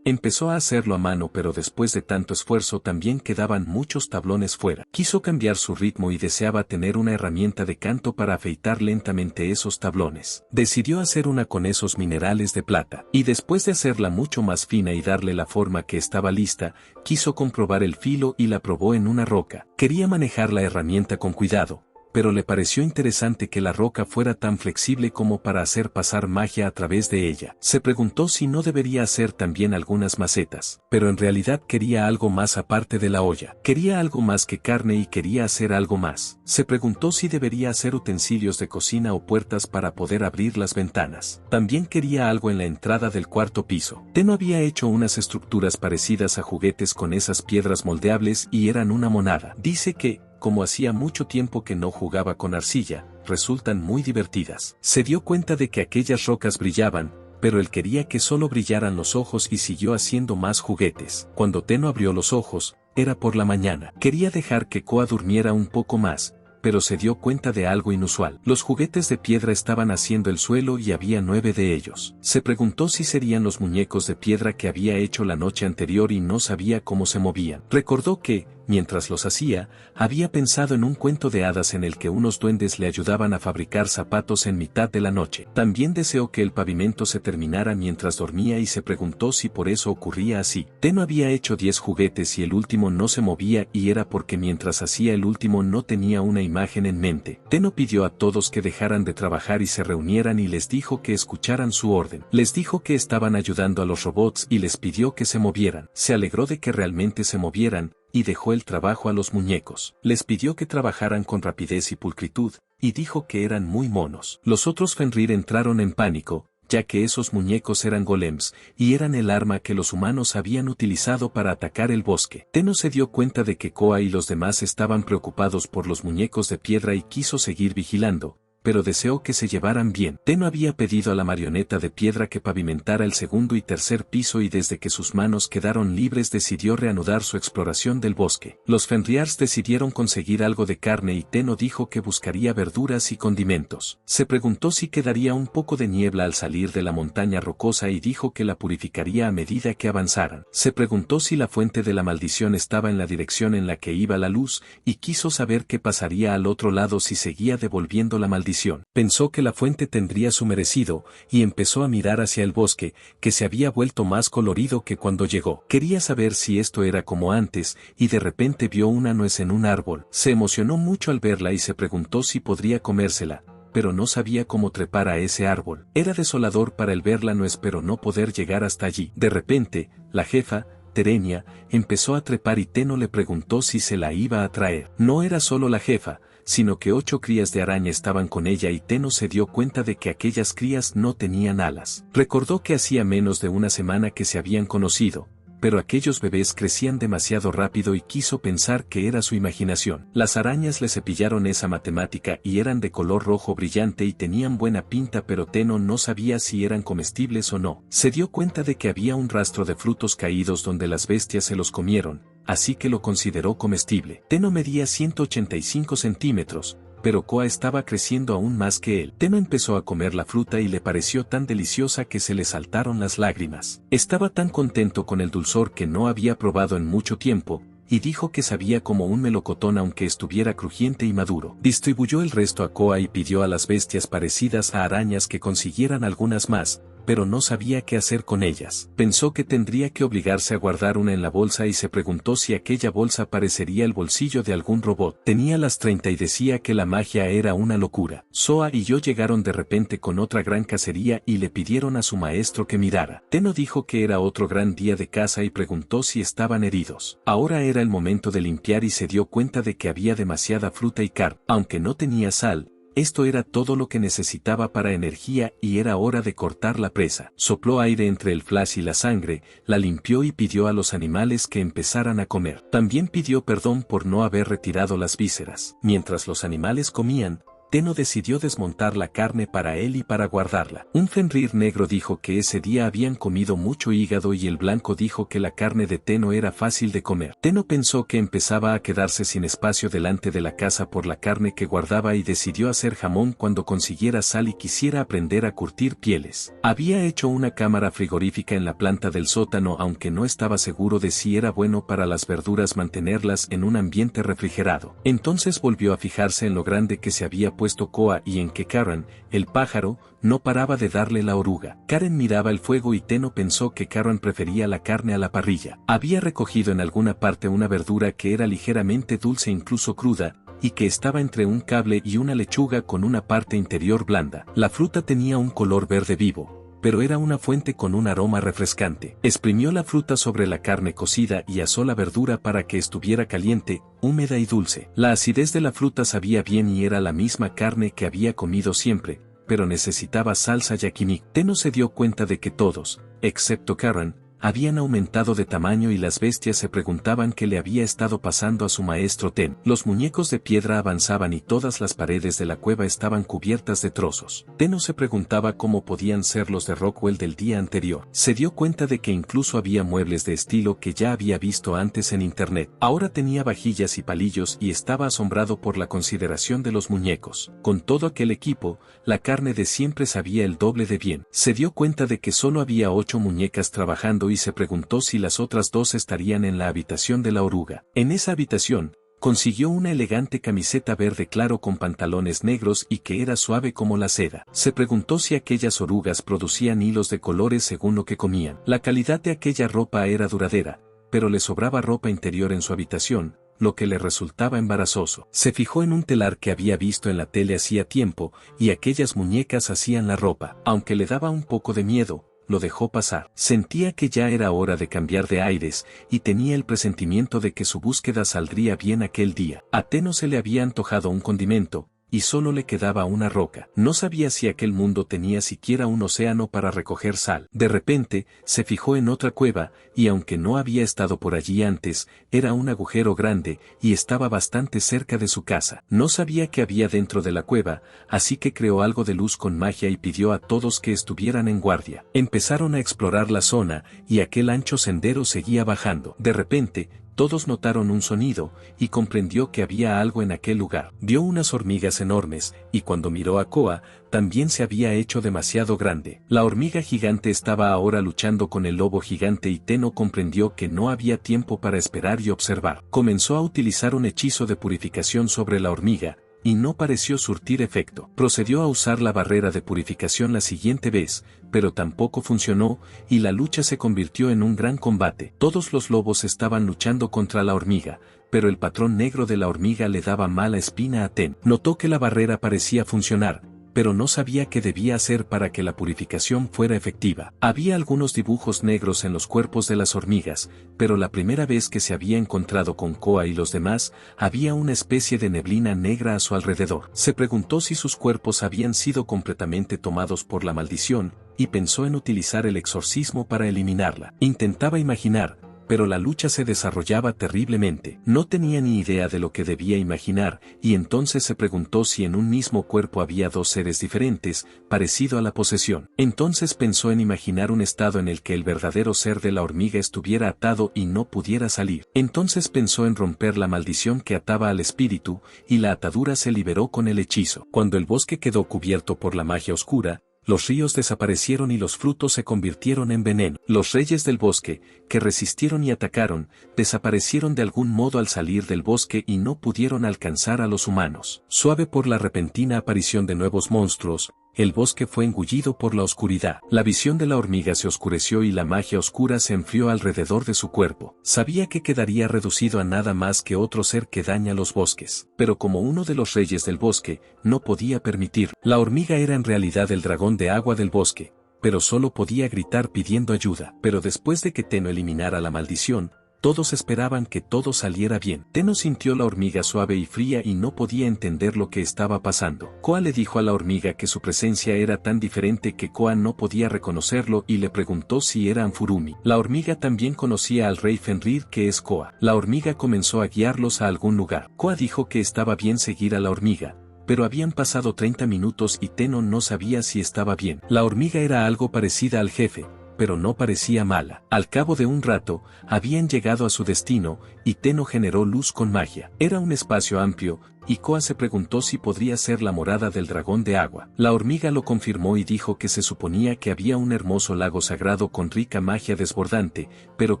Empezó a hacerlo a mano, pero después de tanto esfuerzo también quedaban muchos tablones fuera. Quiso cambiar su ritmo y deseaba tener una herramienta de canto para afeitar lentamente esos tablones. Decidió hacer una con esos minerales de plata, y después de hacerla mucho más fina y darle la forma que estaba lista, quiso comprobar el filo y la probó en una roca. Quería manejar la herramienta con cuidado, pero le pareció interesante que la roca fuera tan flexible como para hacer pasar magia a través de ella. Se preguntó si no debería hacer también algunas macetas, pero en realidad quería algo más aparte de la olla. Quería algo más que carne y quería hacer algo más. Se preguntó si debería hacer utensilios de cocina o puertas para poder abrir las ventanas. También quería algo en la entrada del cuarto piso. Tenno había hecho unas estructuras parecidas a juguetes con esas piedras moldeables y eran una monada. Dice que, como hacía mucho tiempo que no jugaba con arcilla, resultan muy divertidas. Se dio cuenta de que aquellas rocas brillaban, pero él quería que solo brillaran los ojos y siguió haciendo más juguetes. Cuando Tenno abrió los ojos, era por la mañana. Quería dejar que Koa durmiera un poco más, pero se dio cuenta de algo inusual. Los juguetes de piedra estaban haciendo el suelo y había 9 de ellos. Se preguntó si serían los muñecos de piedra que había hecho la noche anterior y no sabía cómo se movían. Recordó que, mientras los hacía, había pensado en un cuento de hadas en el que unos duendes le ayudaban a fabricar zapatos en mitad de la noche. También deseó que el pavimento se terminara mientras dormía y se preguntó si por eso ocurría así. Tenno había hecho 10 juguetes y el último no se movía y era porque mientras hacía el último no tenía una imagen en mente. Tenno pidió a todos que dejaran de trabajar y se reunieran y les dijo que escucharan su orden. Les dijo que estaban ayudando a los robots y les pidió que se movieran. Se alegró de que realmente se movieran, y dejó el trabajo a los muñecos. Les pidió que trabajaran con rapidez y pulcritud, y dijo que eran muy monos. Los otros Fenrir entraron en pánico, ya que esos muñecos eran golems, y eran el arma que los humanos habían utilizado para atacar el bosque. Tenno se dio cuenta de que Koa y los demás estaban preocupados por los muñecos de piedra y quiso seguir vigilando, pero deseó que se llevaran bien. Tenno había pedido a la marioneta de piedra que pavimentara el segundo y tercer piso y desde que sus manos quedaron libres decidió reanudar su exploración del bosque. Los Fenriars decidieron conseguir algo de carne y Tenno dijo que buscaría verduras y condimentos. Se preguntó si quedaría un poco de niebla al salir de la montaña rocosa y dijo que la purificaría a medida que avanzaran. Se preguntó si la fuente de la maldición estaba en la dirección en la que iba la luz y quiso saber qué pasaría al otro lado si seguía devolviendo la maldición. Pensó que la fuente tendría su merecido, y empezó a mirar hacia el bosque, que se había vuelto más colorido que cuando llegó. Quería saber si esto era como antes, y de repente vio una nuez en un árbol. Se emocionó mucho al verla y se preguntó si podría comérsela, pero no sabía cómo trepar a ese árbol. Era desolador para él ver la nuez pero no poder llegar hasta allí. De repente, la jefa, Terenia, empezó a trepar y Tenno le preguntó si se la iba a traer. No era solo la jefa, sino que 8 crías de araña estaban con ella y Tenno se dio cuenta de que aquellas crías no tenían alas. Recordó que hacía menos de una semana que se habían conocido, pero aquellos bebés crecían demasiado rápido y quiso pensar que era su imaginación. Las arañas le cepillaron esa matemática y eran de color rojo brillante y tenían buena pinta, pero Tenno no sabía si eran comestibles o no. Se dio cuenta de que había un rastro de frutos caídos donde las bestias se los comieron, así que lo consideró comestible. Tenno medía 185 centímetros, pero Koa estaba creciendo aún más que él. Tenno empezó a comer la fruta y le pareció tan deliciosa que se le saltaron las lágrimas. Estaba tan contento con el dulzor que no había probado en mucho tiempo, y dijo que sabía como un melocotón aunque estuviera crujiente y maduro. Distribuyó el resto a Koa y pidió a las bestias parecidas a arañas que consiguieran algunas más, pero no sabía qué hacer con ellas. Pensó que tendría que obligarse a guardar una en la bolsa y se preguntó si aquella bolsa parecería el bolsillo de algún robot. Tenía las 30 y decía que la magia era una locura. Soa y yo llegaron de repente con otra gran cacería y le pidieron a su maestro que mirara. Tenno dijo que era otro gran día de caza y preguntó si estaban heridos. Ahora era el momento de limpiar y se dio cuenta de que había demasiada fruta y carne. Aunque no tenía sal, esto era todo lo que necesitaba para energía y era hora de cortar la presa. Sopló aire entre el flash y la sangre, la limpió y pidió a los animales que empezaran a comer. También pidió perdón por no haber retirado las vísceras. Mientras los animales comían, Tenno decidió desmontar la carne para él y para guardarla. Un Fenrir negro dijo que ese día habían comido mucho hígado y el blanco dijo que la carne de Tenno era fácil de comer. Tenno pensó que empezaba a quedarse sin espacio delante de la casa por la carne que guardaba y decidió hacer jamón cuando consiguiera sal y quisiera aprender a curtir pieles. Había hecho una cámara frigorífica en la planta del sótano aunque no estaba seguro de si era bueno para las verduras mantenerlas en un ambiente refrigerado. Entonces volvió a fijarse en lo grande que se había puesto Koa y en que Karen, el pájaro, no paraba de darle la oruga. Karen miraba el fuego y Tenno pensó que Karen prefería la carne a la parrilla. Había recogido en alguna parte una verdura que era ligeramente dulce incluso cruda, y que estaba entre un cable y una lechuga con una parte interior blanda. La fruta tenía un color verde vivo, pero era una fuente con un aroma refrescante. Exprimió la fruta sobre la carne cocida y asó la verdura para que estuviera caliente, húmeda y dulce. La acidez de la fruta sabía bien y era la misma carne que había comido siempre, pero necesitaba salsa yakiniku. Tenno se dio cuenta de que todos, excepto Karen, habían aumentado de tamaño y las bestias se preguntaban qué le había estado pasando a su maestro Tenno. Los muñecos de piedra avanzaban y todas las paredes de la cueva estaban cubiertas de trozos. Tenno se preguntaba cómo podían ser los de Rockwell del día anterior. Se dio cuenta de que incluso había muebles de estilo que ya había visto antes en internet. Ahora tenía vajillas y palillos y estaba asombrado por la consideración de los muñecos. Con todo aquel equipo, la carne de siempre sabía el doble de bien. Se dio cuenta de que solo había 8 muñecas trabajando y se preguntó si las otras 2 estarían en la habitación de la oruga. En esa habitación, consiguió una elegante camiseta verde claro con pantalones negros y que era suave como la seda. Se preguntó si aquellas orugas producían hilos de colores según lo que comían. La calidad de aquella ropa era duradera, pero le sobraba ropa interior en su habitación, lo que le resultaba embarazoso. Se fijó en un telar que había visto en la tele hacía tiempo, y aquellas muñecas hacían la ropa. Aunque le daba un poco de miedo, lo dejó pasar. Sentía que ya era hora de cambiar de aires, y tenía el presentimiento de que su búsqueda saldría bien aquel día. A Tenno se le había antojado un condimento, y solo le quedaba una roca. No sabía si aquel mundo tenía siquiera un océano para recoger sal. De repente, se fijó en otra cueva, y aunque no había estado por allí antes, era un agujero grande, y estaba bastante cerca de su casa. No sabía qué había dentro de la cueva, así que creó algo de luz con magia y pidió a todos que estuvieran en guardia. Empezaron a explorar la zona, y aquel ancho sendero seguía bajando. De repente, todos notaron un sonido, y comprendió que había algo en aquel lugar. Vio unas hormigas enormes, y cuando miró a Koa, también se había hecho demasiado grande. La hormiga gigante estaba ahora luchando con el lobo gigante y Tenno comprendió que no había tiempo para esperar y observar. Comenzó a utilizar un hechizo de purificación sobre la hormiga, y no pareció surtir efecto. Procedió a usar la barrera de purificación la siguiente vez, pero tampoco funcionó, y la lucha se convirtió en un gran combate. Todos los lobos estaban luchando contra la hormiga, pero el patrón negro de la hormiga le daba mala espina a Tenno. Notó que la barrera parecía funcionar, pero no sabía qué debía hacer para que la purificación fuera efectiva. Había algunos dibujos negros en los cuerpos de las hormigas, pero la primera vez que se había encontrado con Koa y los demás, había una especie de neblina negra a su alrededor. Se preguntó si sus cuerpos habían sido completamente tomados por la maldición, y pensó en utilizar el exorcismo para eliminarla. Intentaba imaginar, pero la lucha se desarrollaba terriblemente. No tenía ni idea de lo que debía imaginar, y entonces se preguntó si en un mismo cuerpo había 2 seres diferentes, parecido a la posesión. Entonces pensó en imaginar un estado en el que el verdadero ser de la hormiga estuviera atado y no pudiera salir. Entonces pensó en romper la maldición que ataba al espíritu, y la atadura se liberó con el hechizo. Cuando el bosque quedó cubierto por la magia oscura, los ríos desaparecieron y los frutos se convirtieron en veneno. Los reyes del bosque, que resistieron y atacaron, desaparecieron de algún modo al salir del bosque y no pudieron alcanzar a los humanos. Suave por la repentina aparición de nuevos monstruos, el bosque fue engullido por la oscuridad. La visión de la hormiga se oscureció y la magia oscura se enfrió alrededor de su cuerpo. Sabía que quedaría reducido a nada más que otro ser que daña los bosques. Pero como uno de los reyes del bosque, no podía permitir. La hormiga era en realidad el dragón de agua del bosque, pero solo podía gritar pidiendo ayuda. Pero después de que Tenno eliminara la maldición, todos esperaban que todo saliera bien. Tenno sintió la hormiga suave y fría y no podía entender lo que estaba pasando. Koa le dijo a la hormiga que su presencia era tan diferente que Koa no podía reconocerlo y le preguntó si era Anfurumi. La hormiga también conocía al rey Fenrir, que es Koa. La hormiga comenzó a guiarlos a algún lugar. Koa dijo que estaba bien seguir a la hormiga, pero habían pasado 30 minutos y Tenno no sabía si estaba bien. La hormiga era algo parecida al jefe, pero no parecía mala. Al cabo de un rato, habían llegado a su destino, y Tenno generó luz con magia. Era un espacio amplio, y Koa se preguntó si podría ser la morada del dragón de agua. La hormiga lo confirmó y dijo que se suponía que había un hermoso lago sagrado con rica magia desbordante, pero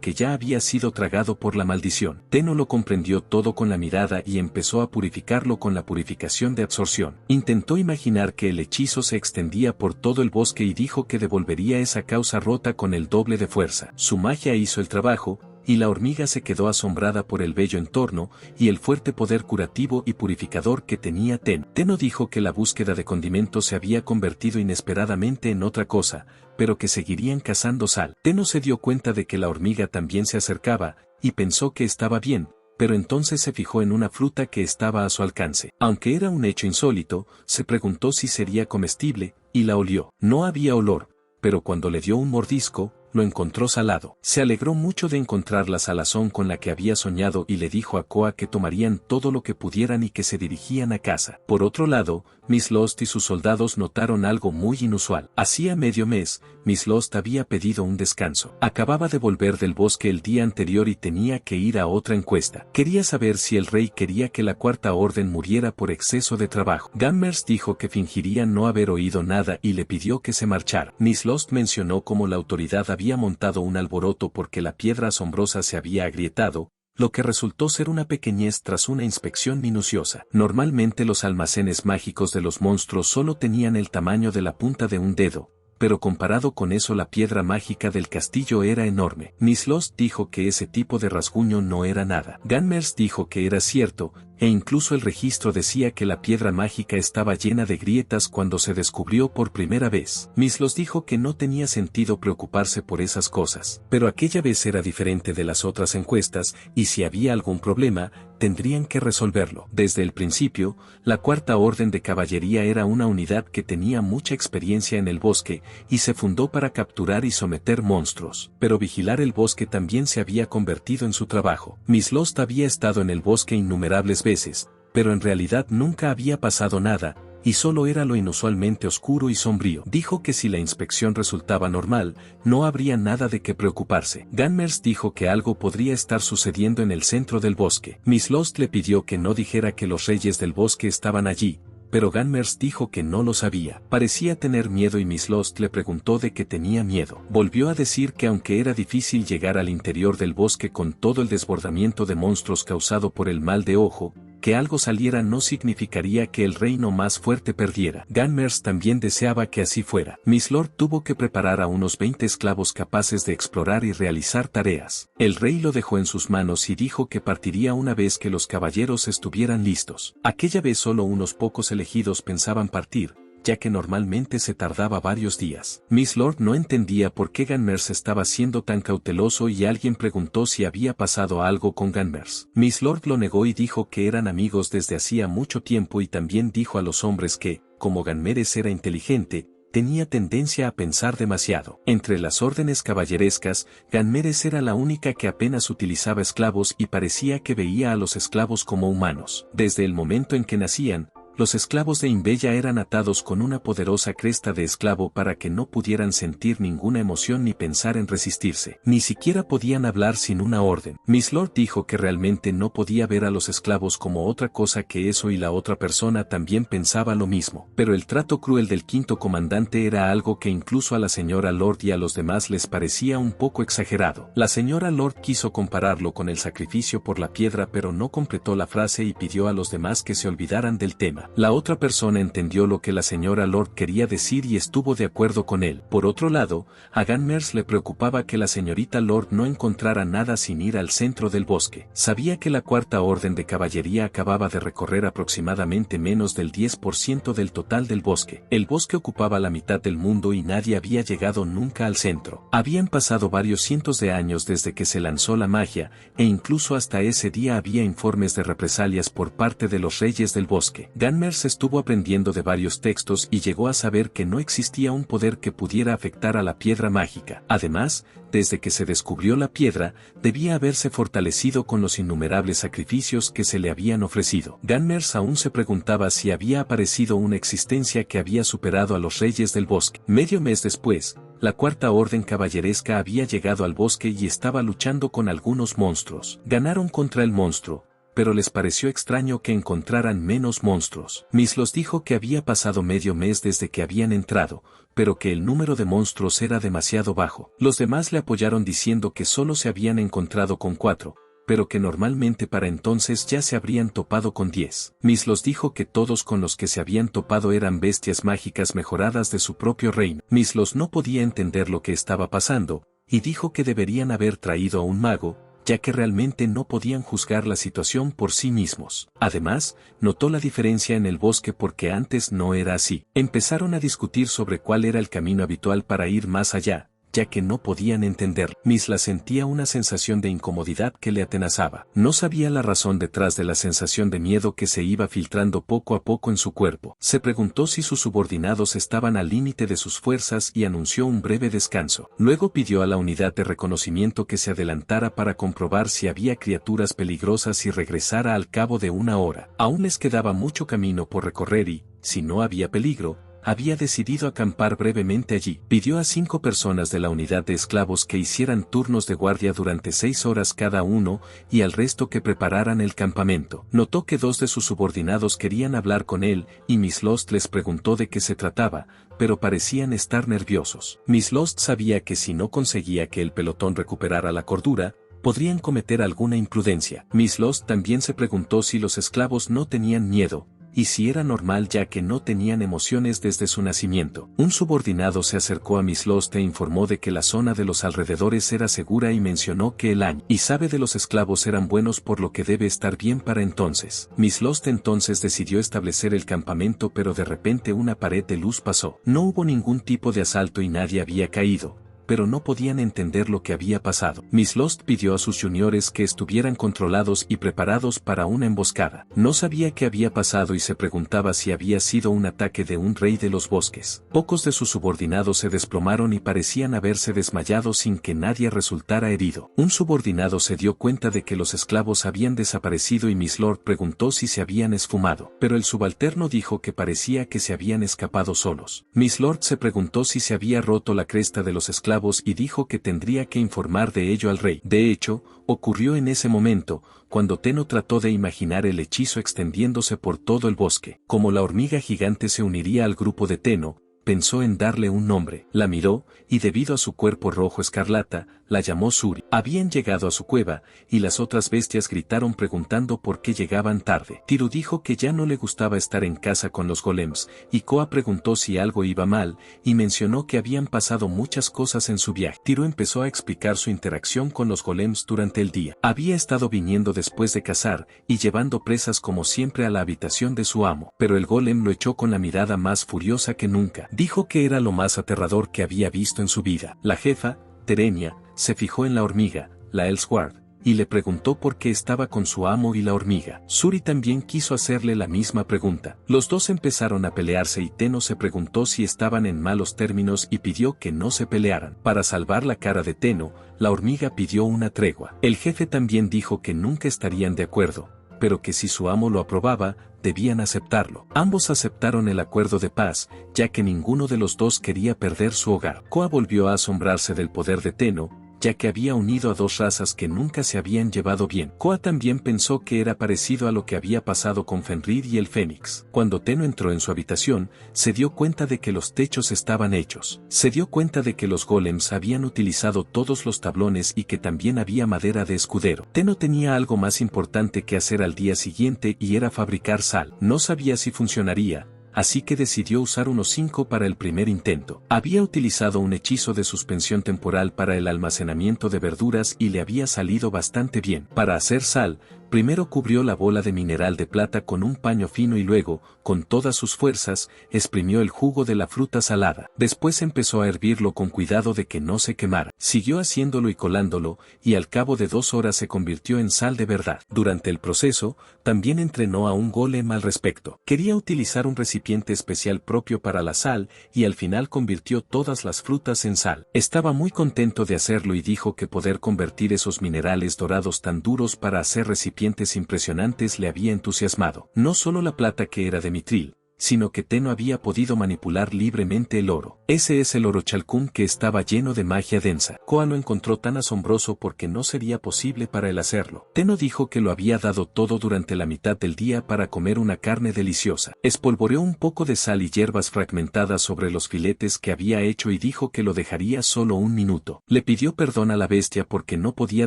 que ya había sido tragado por la maldición. Tenno lo comprendió todo con la mirada y empezó a purificarlo con la purificación de absorción. Intentó imaginar que el hechizo se extendía por todo el bosque y dijo que devolvería esa causa rota con el doble de fuerza. Su magia hizo el trabajo, y la hormiga se quedó asombrada por el bello entorno y el fuerte poder curativo y purificador que tenía Tenno. Tenno dijo que la búsqueda de condimentos se había convertido inesperadamente en otra cosa, pero que seguirían cazando sal. Tenno se dio cuenta de que la hormiga también se acercaba, y pensó que estaba bien, pero entonces se fijó en una fruta que estaba a su alcance. Aunque era un hecho insólito, se preguntó si sería comestible, y la olió. No había olor, pero cuando le dio un mordisco, lo encontró salado. Se alegró mucho de encontrar la salazón con la que había soñado y le dijo a Koa que tomarían todo lo que pudieran y que se dirigían a casa. Por otro lado, Miss Lost y sus soldados notaron algo muy inusual. Hacía medio mes, Miss Lost había pedido un descanso. Acababa de volver del bosque el día anterior y tenía que ir a otra encuesta. Quería saber si el rey quería que la Cuarta Orden muriera por exceso de trabajo. Gammers dijo que fingiría no haber oído nada y le pidió que se marchara. Miss Lost mencionó cómo la autoridad había montado un alboroto porque la piedra asombrosa se había agrietado, lo que resultó ser una pequeñez tras una inspección minuciosa. Normalmente los almacenes mágicos de los monstruos solo tenían el tamaño de la punta de un dedo, pero comparado con eso la piedra mágica del castillo era enorme. Miss Lost dijo que ese tipo de rasguño no era nada. Gammers dijo que era cierto, e incluso el registro decía que la piedra mágica estaba llena de grietas cuando se descubrió por primera vez. Miss Lost dijo que no tenía sentido preocuparse por esas cosas, pero aquella vez era diferente de las otras encuestas, y si había algún problema, tendrían que resolverlo. Desde el principio, la Cuarta Orden de Caballería era una unidad que tenía mucha experiencia en el bosque, y se fundó para capturar y someter monstruos. Pero vigilar el bosque también se había convertido en su trabajo. Miss Lost había estado en el bosque innumerables veces, pero en realidad nunca había pasado nada, y solo era lo inusualmente oscuro y sombrío. Dijo que si la inspección resultaba normal, no habría nada de qué preocuparse. Gammers dijo que algo podría estar sucediendo en el centro del bosque. Miss Lost le pidió que no dijera que los reyes del bosque estaban allí, pero Gammers dijo que no lo sabía. Parecía tener miedo y Miss Lost le preguntó de qué tenía miedo. Volvió a decir que aunque era difícil llegar al interior del bosque con todo el desbordamiento de monstruos causado por el mal de ojo, que algo saliera no significaría que el reino más fuerte perdiera. Gammers también deseaba que así fuera. Miss Lord tuvo que preparar a unos 20 esclavos capaces de explorar y realizar tareas. El rey lo dejó en sus manos y dijo que partiría una vez que los caballeros estuvieran listos. Aquella vez solo unos pocos elegidos pensaban partir, ya que normalmente se tardaba varios días. Miss Lord no entendía por qué Gammers estaba siendo tan cauteloso y alguien preguntó si había pasado algo con Gammers. Miss Lord lo negó y dijo que eran amigos desde hacía mucho tiempo y también dijo a los hombres que, como Gammers era inteligente, tenía tendencia a pensar demasiado. Entre las órdenes caballerescas, Gammers era la única que apenas utilizaba esclavos y parecía que veía a los esclavos como humanos. Desde el momento en que nacían, los esclavos de Imbella eran atados con una poderosa cresta de esclavo para que no pudieran sentir ninguna emoción ni pensar en resistirse. Ni siquiera podían hablar sin una orden. Miss Lord dijo que realmente no podía ver a los esclavos como otra cosa que eso y la otra persona también pensaba lo mismo. Pero el trato cruel del quinto comandante era algo que incluso a la señora Lord y a los demás les parecía un poco exagerado. La señora Lord quiso compararlo con el sacrificio por la piedra pero no completó la frase y pidió a los demás que se olvidaran del tema. calma. La otra persona entendió lo que la señora Lord quería decir y estuvo de acuerdo con él. Por otro lado, a Ganmers le preocupaba que la señorita Lord no encontrara nada sin ir al centro del bosque. Sabía que la Cuarta Orden de Caballería acababa de recorrer aproximadamente menos del 10% del total del bosque. El bosque ocupaba la mitad del mundo y nadie había llegado nunca al centro. Habían pasado varios cientos de años desde que se lanzó la magia, e incluso hasta ese día había informes de represalias por parte de los reyes del bosque. Ganmers estuvo aprendiendo de varios textos y llegó a saber que no existía un poder que pudiera afectar a la piedra mágica. Además, desde que se descubrió la piedra, debía haberse fortalecido con los innumerables sacrificios que se le habían ofrecido. Ganmers aún se preguntaba si había aparecido una existencia que había superado a los reyes del bosque. Medio mes después, la Cuarta Orden Caballeresca había llegado al bosque y estaba luchando con algunos monstruos. Ganaron contra el monstruo, pero les pareció extraño que encontraran menos monstruos. Mislos dijo que había pasado medio mes desde que habían entrado, pero que el número de monstruos era demasiado bajo. Los demás le apoyaron diciendo que solo se habían encontrado con 4, pero que normalmente para entonces ya se habrían topado con 10. Mislos dijo que todos con los que se habían topado eran bestias mágicas mejoradas de su propio reino. Mislos no podía entender lo que estaba pasando, y dijo que deberían haber traído a un mago, ya que realmente no podían juzgar la situación por sí mismos. Además, notó la diferencia en el bosque porque antes no era así. Empezaron a discutir sobre cuál era el camino habitual para ir más allá, ya que no podían entender. Misla sentía una sensación de incomodidad que le atenazaba. No sabía la razón detrás de la sensación de miedo que se iba filtrando poco a poco en su cuerpo. Se preguntó si sus subordinados estaban al límite de sus fuerzas y anunció un breve descanso. Luego pidió a la unidad de reconocimiento que se adelantara para comprobar si había criaturas peligrosas y regresara al cabo de una hora. Aún les quedaba mucho camino por recorrer y, si no había peligro, había decidido acampar brevemente allí. Pidió a 5 personas de la unidad de esclavos que hicieran turnos de guardia durante 6 horas cada uno y al resto que prepararan el campamento. Notó que 2 de sus subordinados querían hablar con él y Miss Lost les preguntó de qué se trataba, pero parecían estar nerviosos. Miss Lost sabía que si no conseguía que el pelotón recuperara la cordura, podrían cometer alguna imprudencia. Miss Lost también se preguntó si los esclavos no tenían miedo, y si era normal ya que no tenían emociones desde su nacimiento. Un subordinado se acercó a Miss Lost e informó de que la zona de los alrededores era segura y mencionó que el año y sabe de los esclavos eran buenos por lo que debe estar bien para entonces. Miss Lost entonces decidió establecer el campamento pero de repente una pared de luz pasó. No hubo ningún tipo de asalto y nadie había caído, pero no podían entender lo que había pasado. Miss Lost pidió a sus juniores que estuvieran controlados y preparados para una emboscada. No sabía qué había pasado y se preguntaba si había sido un ataque de un rey de los bosques. Pocos de sus subordinados se desplomaron y parecían haberse desmayado sin que nadie resultara herido. Un subordinado se dio cuenta de que los esclavos habían desaparecido y Miss Lord preguntó si se habían esfumado, pero el subalterno dijo que parecía que se habían escapado solos. Miss Lord se preguntó si se había roto la cresta de los esclavos y dijo que tendría que informar de ello al rey. De hecho, ocurrió en ese momento, cuando Tenno trató de imaginar el hechizo extendiéndose por todo el bosque. Como la hormiga gigante se uniría al grupo de Tenno, pensó en darle un nombre. La miró, y debido a su cuerpo rojo escarlata, la llamó Suri. Habían llegado a su cueva, y las otras bestias gritaron preguntando por qué llegaban tarde. Tiru dijo que ya no le gustaba estar en casa con los golems, y Koa preguntó si algo iba mal, y mencionó que habían pasado muchas cosas en su viaje. Tiru empezó a explicar su interacción con los golems durante el día. Había estado viniendo después de cazar, y llevando presas como siempre a la habitación de su amo, pero el golem lo echó con la mirada más furiosa que nunca. Dijo que era lo más aterrador que había visto en su vida. La jefa, Terenia, se fijó en la hormiga, la Elsword, y le preguntó por qué estaba con su amo y la hormiga. Suri también quiso hacerle la misma pregunta. Los dos empezaron a pelearse y Tenno se preguntó si estaban en malos términos y pidió que no se pelearan. Para salvar la cara de Tenno, la hormiga pidió una tregua. El jefe también dijo que nunca estarían de acuerdo, pero que si su amo lo aprobaba, debían aceptarlo. Ambos aceptaron el acuerdo de paz, ya que ninguno de los dos quería perder su hogar. Koa volvió a asombrarse del poder de Tenno, ya que había unido a dos razas que nunca se habían llevado bien. Koa también pensó que era parecido a lo que había pasado con Fenrir y el Fénix. Cuando Tenno entró en su habitación, se dio cuenta de que los techos estaban hechos. Se dio cuenta de que los golems habían utilizado todos los tablones y que también había madera de escudero. Tenno tenía algo más importante que hacer al día siguiente y era fabricar sal. No sabía si funcionaría, así que decidió usar unos 5 para el primer intento. Había utilizado un hechizo de suspensión temporal para el almacenamiento de verduras y le había salido bastante bien. Para hacer sal, primero cubrió la bola de mineral de plata con un paño fino y luego, con todas sus fuerzas, exprimió el jugo de la fruta salada. Después empezó a hervirlo con cuidado de que no se quemara. Siguió haciéndolo y colándolo, y al cabo de 2 horas se convirtió en sal de verdad. Durante el proceso, también entrenó a un golem al respecto. Quería utilizar un recipiente especial propio para la sal, y al final convirtió todas las frutas en sal. Estaba muy contento de hacerlo y dijo que poder convertir esos minerales dorados tan duros para hacer recipientes impresionantes le había entusiasmado. No solo la plata que era de mitril, sino que Tenno había podido manipular libremente el oro. Ese es el orichalcum que estaba lleno de magia densa. Koa lo encontró tan asombroso porque no sería posible para él hacerlo. Tenno dijo que lo había dado todo durante la mitad del día para comer una carne deliciosa. Espolvoreó un poco de sal y hierbas fragmentadas sobre los filetes que había hecho y dijo que lo dejaría solo 1 minuto. Le pidió perdón a la bestia porque no podía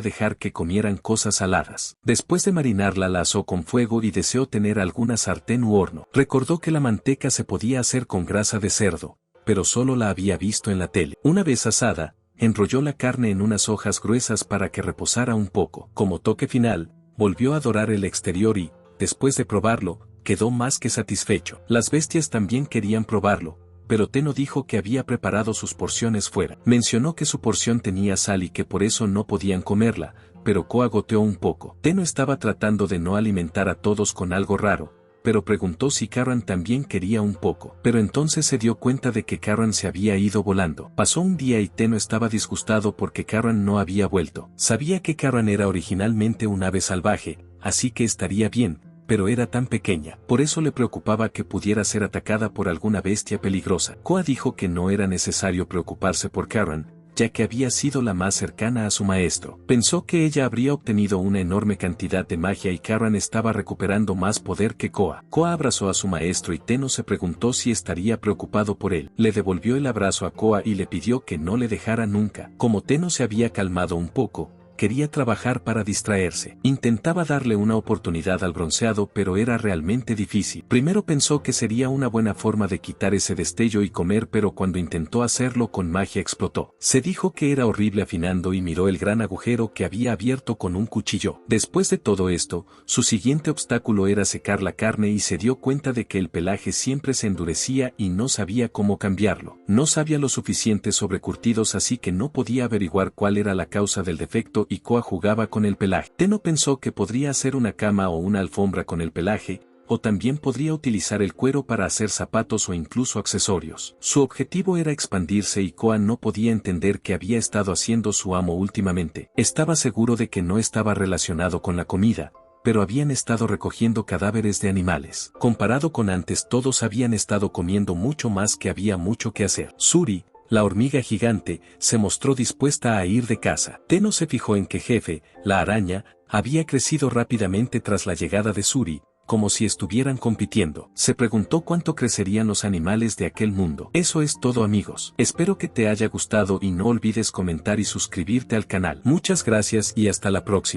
dejar que comieran cosas saladas. Después de marinarla la asó con fuego y deseó tener alguna sartén u horno. Recordó que la manteca se podía hacer con grasa de cerdo, pero solo la había visto en la tele. Una vez asada, enrolló la carne en unas hojas gruesas para que reposara un poco. Como toque final, volvió a dorar el exterior y, después de probarlo, quedó más que satisfecho. Las bestias también querían probarlo, pero Tenno dijo que había preparado sus porciones fuera. Mencionó que su porción tenía sal y que por eso no podían comerla, pero Koa goteó un poco. Tenno estaba tratando de no alimentar a todos con algo raro, pero preguntó si Karan también quería un poco. Pero entonces se dio cuenta de que Karan se había ido volando. Pasó un día y Tenno estaba disgustado porque Karan no había vuelto. Sabía que Karan era originalmente un ave salvaje, así que estaría bien, pero era tan pequeña. Por eso le preocupaba que pudiera ser atacada por alguna bestia peligrosa. Koa dijo que no era necesario preocuparse por Karan, ya que había sido la más cercana a su maestro. Pensó que ella habría obtenido una enorme cantidad de magia y Karan estaba recuperando más poder que Koa. Koa abrazó a su maestro y Tenno se preguntó si estaría preocupado por él. Le devolvió el abrazo a Koa y le pidió que no le dejara nunca. Como Tenno se había calmado un poco, quería trabajar para distraerse. Intentaba darle una oportunidad al bronceado, pero era realmente difícil. Primero pensó que sería una buena forma de quitar ese destello y comer, pero cuando intentó hacerlo con magia explotó. Se dijo que era horrible afinando y miró el gran agujero que había abierto con un cuchillo. Después de todo esto, su siguiente obstáculo era secar la carne y se dio cuenta de que el pelaje siempre se endurecía y no sabía cómo cambiarlo. No sabía lo suficiente sobre curtidos, así que no podía averiguar cuál era la causa del defecto y Koa jugaba con el pelaje. Tenno pensó que podría hacer una cama o una alfombra con el pelaje, o también podría utilizar el cuero para hacer zapatos o incluso accesorios. Su objetivo era expandirse y Koa no podía entender qué había estado haciendo su amo últimamente. Estaba seguro de que no estaba relacionado con la comida, pero habían estado recogiendo cadáveres de animales. Comparado con antes, todos habían estado comiendo mucho más, que había mucho que hacer. Suri, la hormiga gigante, se mostró dispuesta a ir de caza. Tenno se fijó en que Jefe, la araña, había crecido rápidamente tras la llegada de Suri, como si estuvieran compitiendo. Se preguntó cuánto crecerían los animales de aquel mundo. Eso es todo, amigos. Espero que te haya gustado y no olvides comentar y suscribirte al canal. Muchas gracias y hasta la próxima.